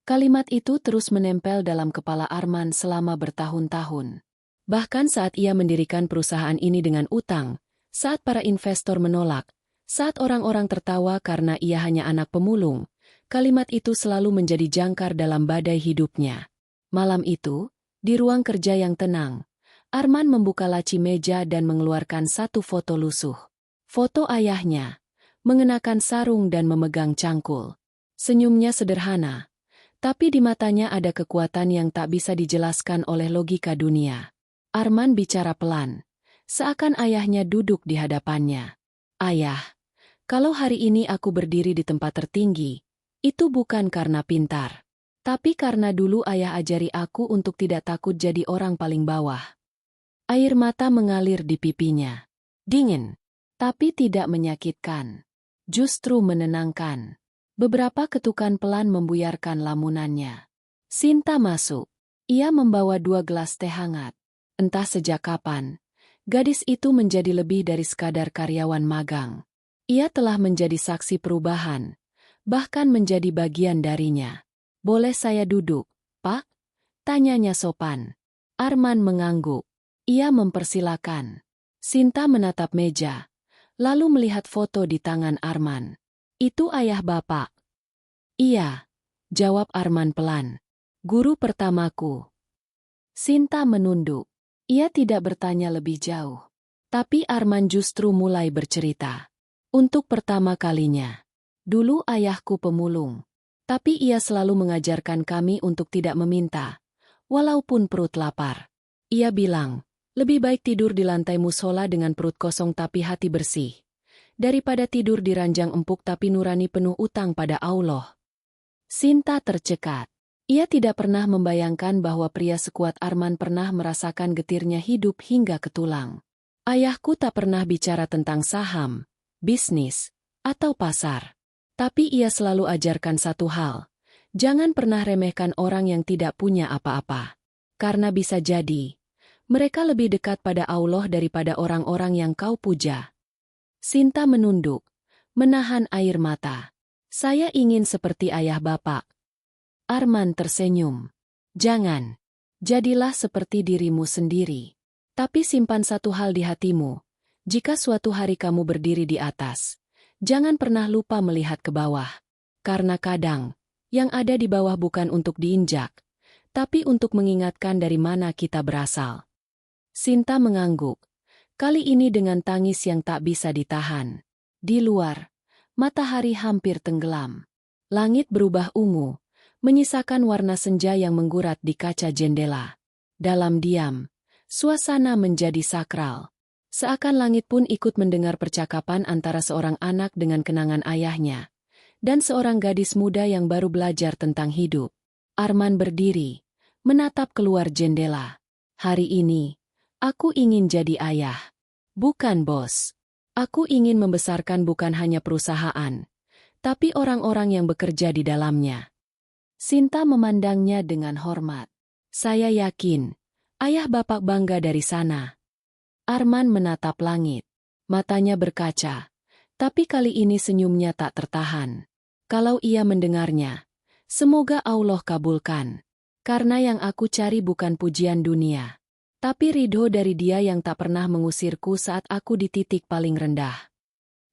Kalimat itu terus menempel dalam kepala Arman selama bertahun-tahun. Bahkan saat ia mendirikan perusahaan ini dengan utang, saat para investor menolak, saat orang-orang tertawa karena ia hanya anak pemulung, kalimat itu selalu menjadi jangkar dalam badai hidupnya. Malam itu, di ruang kerja yang tenang, Arman membuka laci meja dan mengeluarkan satu foto lusuh. Foto ayahnya, mengenakan sarung dan memegang cangkul. Senyumnya sederhana, tapi di matanya ada kekuatan yang tak bisa dijelaskan oleh logika dunia. Arman bicara pelan, seakan ayahnya duduk di hadapannya. "Ayah, kalau hari ini aku berdiri di tempat tertinggi, itu bukan karena pintar, tapi karena dulu ayah ajari aku untuk tidak takut jadi orang paling bawah." Air mata mengalir di pipinya. Dingin, tapi tidak menyakitkan. Justru menenangkan. Beberapa ketukan pelan membuyarkan lamunannya. Sinta masuk. Ia membawa 2 gelas teh hangat. Entah sejak kapan, gadis itu menjadi lebih dari sekadar karyawan magang. Ia telah menjadi saksi perubahan, bahkan menjadi bagian darinya. "Boleh saya duduk, Pak?" tanyanya sopan. Arman mengangguk. Ia mempersilakan. Sinta menatap meja, lalu melihat foto di tangan Arman. "Itu ayah Bapak?" "Iya," jawab Arman pelan. "Guru pertamaku." Sinta menunduk. Ia tidak bertanya lebih jauh. Tapi Arman justru mulai bercerita. "Untuk pertama kalinya. Dulu ayahku pemulung. Tapi ia selalu mengajarkan kami untuk tidak meminta, walaupun perut lapar. Ia bilang, lebih baik tidur di lantai musola dengan perut kosong tapi hati bersih, daripada tidur di ranjang empuk tapi nurani penuh utang pada Allah." Sinta tercekat. Ia tidak pernah membayangkan bahwa pria sekuat Arman pernah merasakan getirnya hidup hingga ke tulang. "Ayahku tak pernah bicara tentang saham, bisnis, atau pasar. Tapi ia selalu ajarkan satu hal, jangan pernah remehkan orang yang tidak punya apa-apa. Karena bisa jadi, mereka lebih dekat pada Allah daripada orang-orang yang kau puja." Sinta menunduk, menahan air mata. "Saya ingin seperti ayah Bapak." Arman tersenyum. "Jangan. Jadilah seperti dirimu sendiri. Tapi simpan satu hal di hatimu. Jika suatu hari kamu berdiri di atas, jangan pernah lupa melihat ke bawah. Karena kadang, yang ada di bawah bukan untuk diinjak, tapi untuk mengingatkan dari mana kita berasal." Sinta mengangguk. Kali ini dengan tangis yang tak bisa ditahan. Di luar, matahari hampir tenggelam. Langit berubah ungu, menyisakan warna senja yang menggurat di kaca jendela. Dalam diam, suasana menjadi sakral. Seakan langit pun ikut mendengar percakapan antara seorang anak dengan kenangan ayahnya, dan seorang gadis muda yang baru belajar tentang hidup. Arman berdiri, menatap keluar jendela. "Hari ini, aku ingin jadi ayah. Bukan bos. Aku ingin membesarkan bukan hanya perusahaan, tapi orang-orang yang bekerja di dalamnya." Sinta memandangnya dengan hormat. "Saya yakin, ayah Bapak bangga dari sana." Arman menatap langit. Matanya berkaca, tapi kali ini senyumnya tak tertahan. Kalau ia mendengarnya, semoga Allah kabulkan. Karena yang aku cari bukan pujian dunia, tapi ridho dari Dia yang tak pernah mengusirku saat aku di titik paling rendah.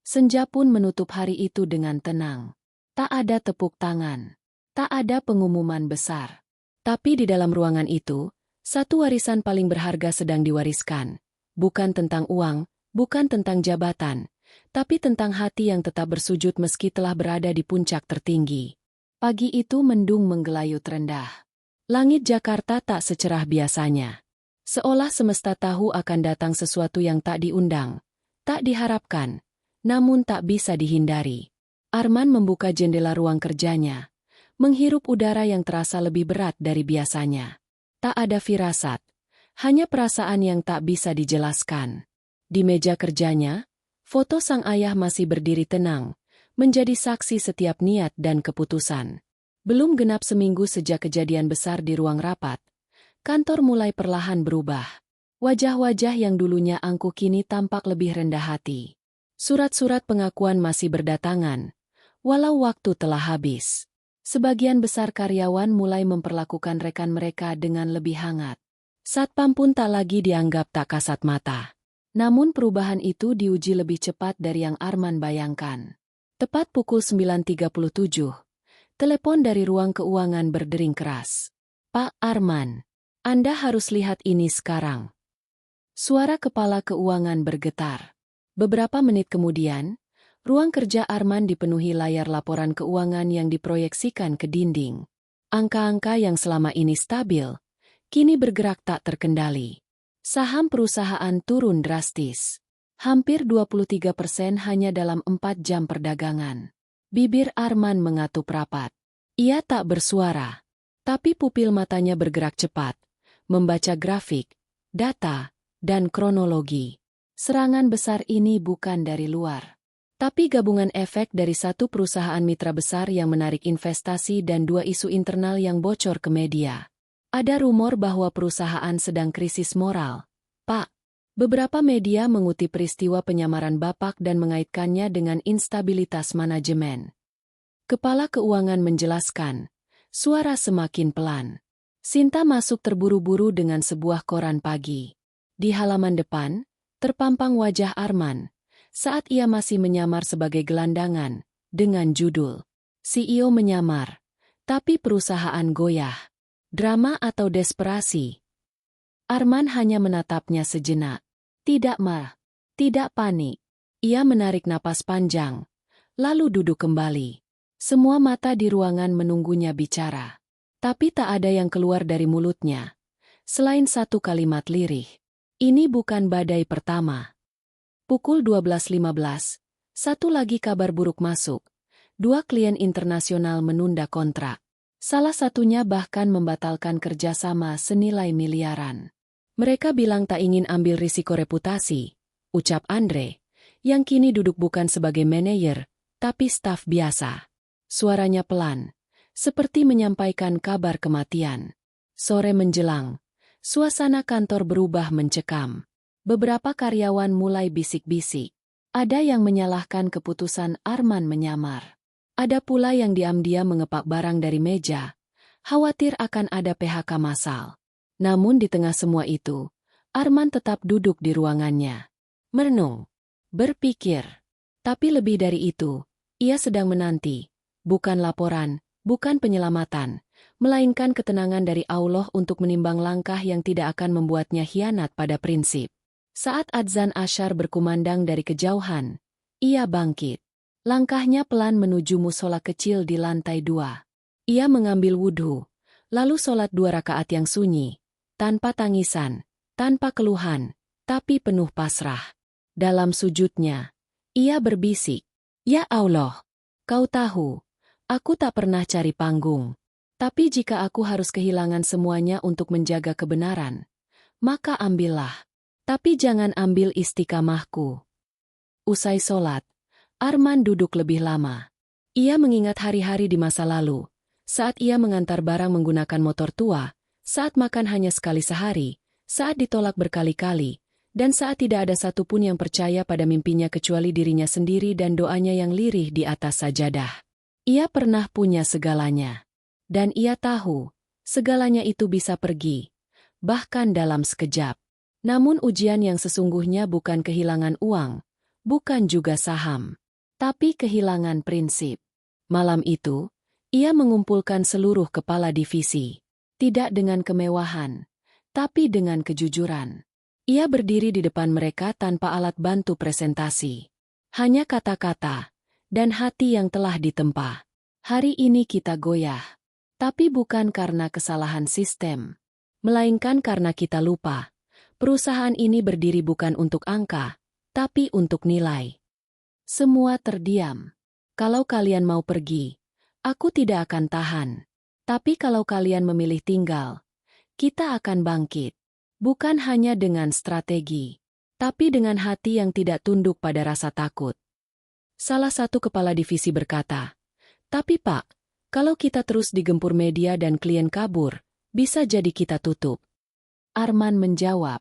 Senja pun menutup hari itu dengan tenang. Tak ada tepuk tangan. Tak ada pengumuman besar. Tapi di dalam ruangan itu, satu warisan paling berharga sedang diwariskan. Bukan tentang uang, bukan tentang jabatan, tapi tentang hati yang tetap bersujud meski telah berada di puncak tertinggi. Pagi itu mendung menggelayut rendah. Langit Jakarta tak secerah biasanya. Seolah semesta tahu akan datang sesuatu yang tak diundang, tak diharapkan, namun tak bisa dihindari. Arman membuka jendela ruang kerjanya, menghirup udara yang terasa lebih berat dari biasanya. Tak ada firasat, hanya perasaan yang tak bisa dijelaskan. Di meja kerjanya, foto sang ayah masih berdiri tenang, menjadi saksi setiap niat dan keputusan. Belum genap seminggu sejak kejadian besar di ruang rapat, kantor mulai perlahan berubah. Wajah-wajah yang dulunya angkuh kini tampak lebih rendah hati. Surat-surat pengakuan masih berdatangan, walau waktu telah habis. Sebagian besar karyawan mulai memperlakukan rekan mereka dengan lebih hangat. Satpam pun tak lagi dianggap tak kasat mata. Namun perubahan itu diuji lebih cepat dari yang Arman bayangkan. Tepat pukul 9.37, telepon dari ruang keuangan berdering keras. "Pak Arman, Anda harus lihat ini sekarang." Suara kepala keuangan bergetar. Beberapa menit kemudian, ruang kerja Arman dipenuhi layar laporan keuangan yang diproyeksikan ke dinding. Angka-angka yang selama ini stabil, kini bergerak tak terkendali. Saham perusahaan turun drastis. Hampir 23% hanya dalam 4 jam perdagangan. Bibir Arman mengatup rapat. Ia tak bersuara, tapi pupil matanya bergerak cepat, membaca grafik, data, dan kronologi. Serangan besar ini bukan dari luar, Tapi gabungan efek dari satu perusahaan mitra besar yang menarik investasi dan dua isu internal yang bocor ke media. Ada rumor bahwa perusahaan sedang krisis moral. Pak, beberapa media mengutip peristiwa penyamaran Bapak dan mengaitkannya dengan instabilitas manajemen. Kepala keuangan menjelaskan, suara semakin pelan. Sinta masuk terburu-buru dengan sebuah koran pagi. Di halaman depan, terpampang wajah Arman saat ia masih menyamar sebagai gelandangan, dengan judul CEO menyamar, tapi perusahaan goyah. Drama atau desperasi? Arman hanya menatapnya sejenak. Tidak marah, tidak panik. Ia menarik napas panjang, lalu duduk kembali. Semua mata di ruangan menunggunya bicara. Tapi tak ada yang keluar dari mulutnya, selain satu kalimat lirih. Ini bukan badai pertama. Pukul 12.15, satu lagi kabar buruk masuk. Dua klien internasional menunda kontrak. Salah satunya bahkan membatalkan kerjasama senilai miliaran. Mereka bilang tak ingin ambil risiko reputasi, ucap Andre, yang kini duduk bukan sebagai manajer, tapi staf biasa. Suaranya pelan, seperti menyampaikan kabar kematian. Sore menjelang, suasana kantor berubah mencekam. Beberapa karyawan mulai bisik-bisik. Ada yang menyalahkan keputusan Arman menyamar. Ada pula yang diam-diam mengepak barang dari meja, khawatir akan ada PHK massal. Namun di tengah semua itu, Arman tetap duduk di ruangannya. Merenung, berpikir. Tapi lebih dari itu, ia sedang menanti, bukan laporan, bukan penyelamatan, melainkan ketenangan dari Allah untuk menimbang langkah yang tidak akan membuatnya khianat pada prinsip. Saat adzan asyar berkumandang dari kejauhan, ia bangkit. Langkahnya pelan menuju musola kecil di lantai 2. Ia mengambil wudhu, lalu sholat 2 rakaat yang sunyi, tanpa tangisan, tanpa keluhan, tapi penuh pasrah. Dalam sujudnya, ia berbisik, "Ya Allah, Kau tahu, aku tak pernah cari panggung. Tapi jika aku harus kehilangan semuanya untuk menjaga kebenaran, maka ambillah. Tapi jangan ambil istiqamahku." Usai sholat, Arman duduk lebih lama. Ia mengingat hari-hari di masa lalu, saat ia mengantar barang menggunakan motor tua, saat makan hanya sekali sehari, saat ditolak berkali-kali, dan saat tidak ada satupun yang percaya pada mimpinya kecuali dirinya sendiri dan doanya yang lirih di atas sajadah. Ia pernah punya segalanya. Dan ia tahu, segalanya itu bisa pergi, bahkan dalam sekejap. Namun ujian yang sesungguhnya bukan kehilangan uang, bukan juga saham, tapi kehilangan prinsip. Malam itu, ia mengumpulkan seluruh kepala divisi. Tidak dengan kemewahan, tapi dengan kejujuran. Ia berdiri di depan mereka tanpa alat bantu presentasi. Hanya kata-kata, dan hati yang telah ditempa. Hari ini kita goyah. Tapi bukan karena kesalahan sistem, melainkan karena kita lupa. Perusahaan ini berdiri bukan untuk angka, tapi untuk nilai. Semua terdiam. Kalau kalian mau pergi, aku tidak akan tahan. Tapi kalau kalian memilih tinggal, kita akan bangkit. Bukan hanya dengan strategi, tapi dengan hati yang tidak tunduk pada rasa takut. Salah satu kepala divisi berkata, "Tapi Pak, kalau kita terus digempur media dan klien kabur, bisa jadi kita tutup." Arman menjawab,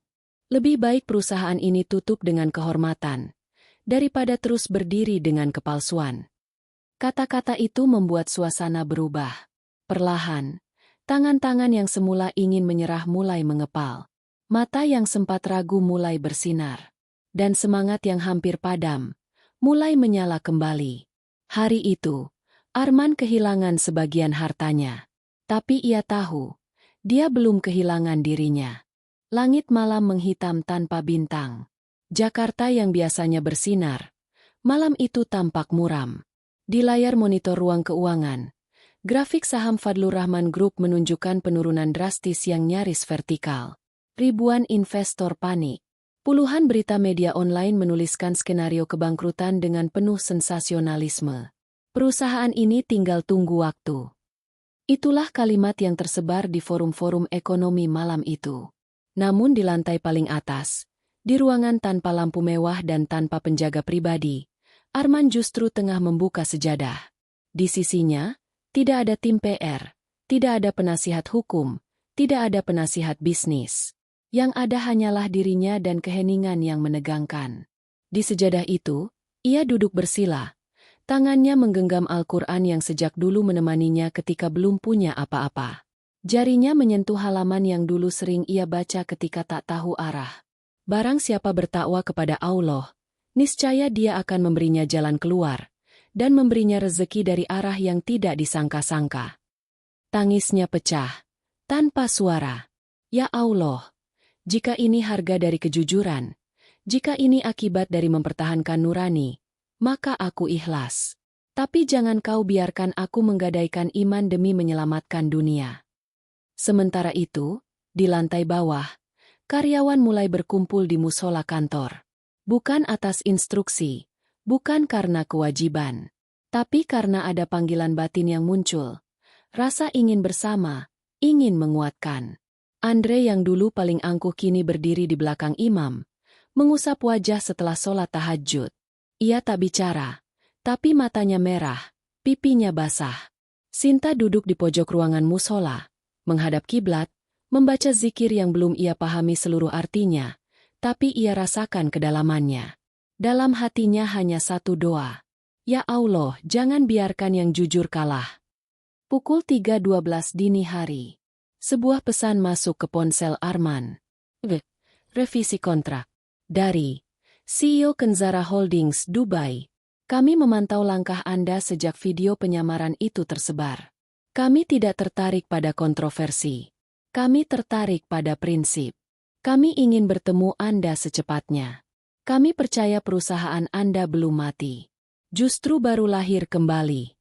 "Lebih baik perusahaan ini tutup dengan kehormatan, daripada terus berdiri dengan kepalsuan." Kata-kata itu membuat suasana berubah. Perlahan, tangan-tangan yang semula ingin menyerah mulai mengepal. Mata yang sempat ragu mulai bersinar. Dan semangat yang hampir padam, mulai menyala kembali. Hari itu, Arman kehilangan sebagian hartanya. Tapi ia tahu, dia belum kehilangan dirinya. Langit malam menghitam tanpa bintang. Jakarta yang biasanya bersinar, malam itu tampak muram. Di layar monitor ruang keuangan, grafik saham Fadlur Rahman Group menunjukkan penurunan drastis yang nyaris vertikal. Ribuan investor panik. Puluhan berita media online menuliskan skenario kebangkrutan dengan penuh sensasionalisme. Perusahaan ini tinggal tunggu waktu. Itulah kalimat yang tersebar di forum-forum ekonomi malam itu. Namun di lantai paling atas, di ruangan tanpa lampu mewah dan tanpa penjaga pribadi, Arman justru tengah membuka sejadah. Di sisinya, tidak ada tim PR, tidak ada penasihat hukum, tidak ada penasihat bisnis. Yang ada hanyalah dirinya dan keheningan yang menegangkan. Di sejadah itu, ia duduk bersila. Tangannya menggenggam Al-Quran yang sejak dulu menemaninya ketika belum punya apa-apa. Jarinya menyentuh halaman yang dulu sering ia baca ketika tak tahu arah. Barang siapa bertakwa kepada Allah, niscaya Dia akan memberinya jalan keluar, dan memberinya rezeki dari arah yang tidak disangka-sangka. Tangisnya pecah, tanpa suara. Ya Allah, jika ini harga dari kejujuran, jika ini akibat dari mempertahankan nurani, maka aku ikhlas. Tapi jangan kau biarkan aku menggadaikan iman demi menyelamatkan dunia. Sementara itu, di lantai bawah, karyawan mulai berkumpul di musola kantor. Bukan atas instruksi, bukan karena kewajiban, tapi karena ada panggilan batin yang muncul. Rasa ingin bersama, ingin menguatkan. Andre yang dulu paling angkuh kini berdiri di belakang imam, mengusap wajah setelah sholat tahajud. Ia tak bicara, tapi matanya merah, pipinya basah. Sinta duduk di pojok ruangan musola, menghadap kiblat, membaca zikir yang belum ia pahami seluruh artinya, tapi ia rasakan kedalamannya. Dalam hatinya hanya satu doa. Ya Allah, jangan biarkan yang jujur kalah. Pukul 3.12 dini hari. Sebuah pesan masuk ke ponsel Arman. Revisi kontrak. Dari CEO Kenzara Holdings, Dubai. Kami memantau langkah Anda sejak video penyamaran itu tersebar. Kami tidak tertarik pada kontroversi. Kami tertarik pada prinsip. Kami ingin bertemu Anda secepatnya. Kami percaya perusahaan Anda belum mati. Justru baru lahir kembali.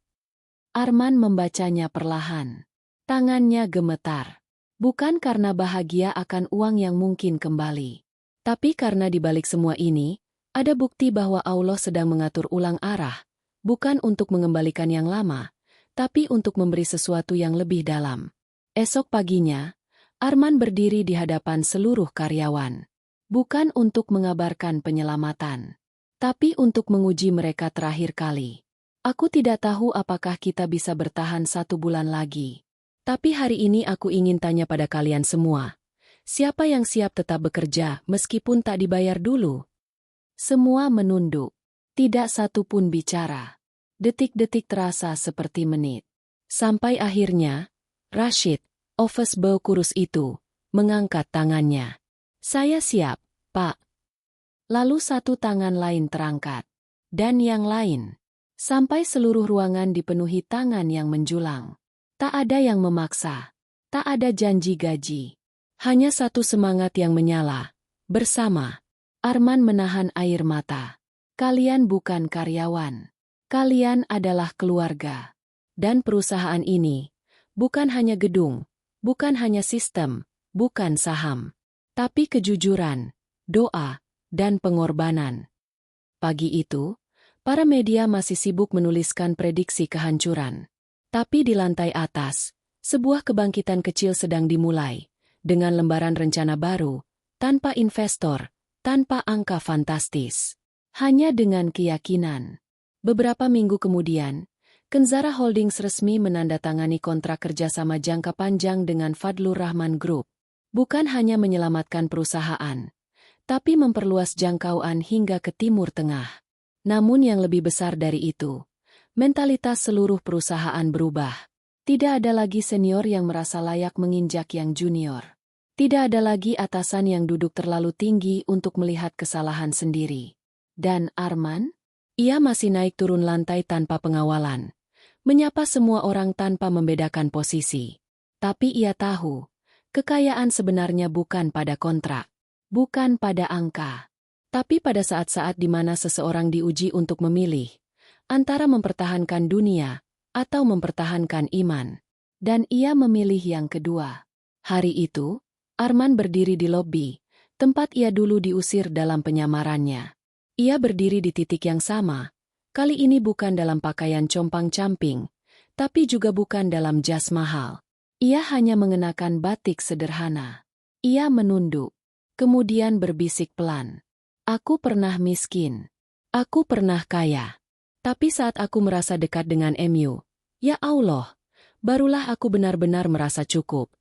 Arman membacanya perlahan. Tangannya gemetar. Bukan karena bahagia akan uang yang mungkin kembali. Tapi karena di balik semua ini, ada bukti bahwa Allah sedang mengatur ulang arah, bukan untuk mengembalikan yang lama, tapi untuk memberi sesuatu yang lebih dalam. Esok paginya, Arman berdiri di hadapan seluruh karyawan. Bukan untuk mengabarkan penyelamatan, tapi untuk menguji mereka terakhir kali. Aku tidak tahu apakah kita bisa bertahan 1 bulan lagi. Tapi hari ini aku ingin tanya pada kalian semua. Siapa yang siap tetap bekerja meskipun tak dibayar dulu? Semua menunduk. Tidak satu pun bicara. Detik-detik terasa seperti menit. Sampai akhirnya, Rashid, office boy kurus itu, mengangkat tangannya. Saya siap, Pak. Lalu satu tangan lain terangkat. Dan yang lain. Sampai seluruh ruangan dipenuhi tangan yang menjulang. Tak ada yang memaksa. Tak ada janji gaji. Hanya satu semangat yang menyala. Bersama. Arman menahan air mata. Kalian bukan karyawan. Kalian adalah keluarga. Dan perusahaan ini, bukan hanya gedung, bukan hanya sistem, bukan saham. Tapi kejujuran, doa, dan pengorbanan. Pagi itu, para media masih sibuk menuliskan prediksi kehancuran. Tapi di lantai atas, sebuah kebangkitan kecil sedang dimulai. Dengan lembaran rencana baru, tanpa investor, tanpa angka fantastis. Hanya dengan keyakinan. Beberapa minggu kemudian, Kenzara Holdings resmi menandatangani kontrak kerjasama jangka panjang dengan Fadlur Rahman Group. Bukan hanya menyelamatkan perusahaan, tapi memperluas jangkauan hingga ke Timur Tengah. Namun yang lebih besar dari itu, mentalitas seluruh perusahaan berubah. Tidak ada lagi senior yang merasa layak menginjak yang junior. Tidak ada lagi atasan yang duduk terlalu tinggi untuk melihat kesalahan sendiri. Dan Arman? Ia masih naik turun lantai tanpa pengawalan. Menyapa semua orang tanpa membedakan posisi. Tapi ia tahu, kekayaan sebenarnya bukan pada kontrak. Bukan pada angka. Tapi pada saat-saat di mana seseorang diuji untuk memilih antara mempertahankan dunia atau mempertahankan iman. Dan ia memilih yang kedua. Hari itu, Arman berdiri di lobi, tempat ia dulu diusir dalam penyamarannya. Ia berdiri di titik yang sama, kali ini bukan dalam pakaian compang-camping, tapi juga bukan dalam jas mahal. Ia hanya mengenakan batik sederhana. Ia menunduk, kemudian berbisik pelan. Aku pernah miskin. Aku pernah kaya. Tapi saat aku merasa dekat dengan MU, ya Allah, barulah aku benar-benar merasa cukup.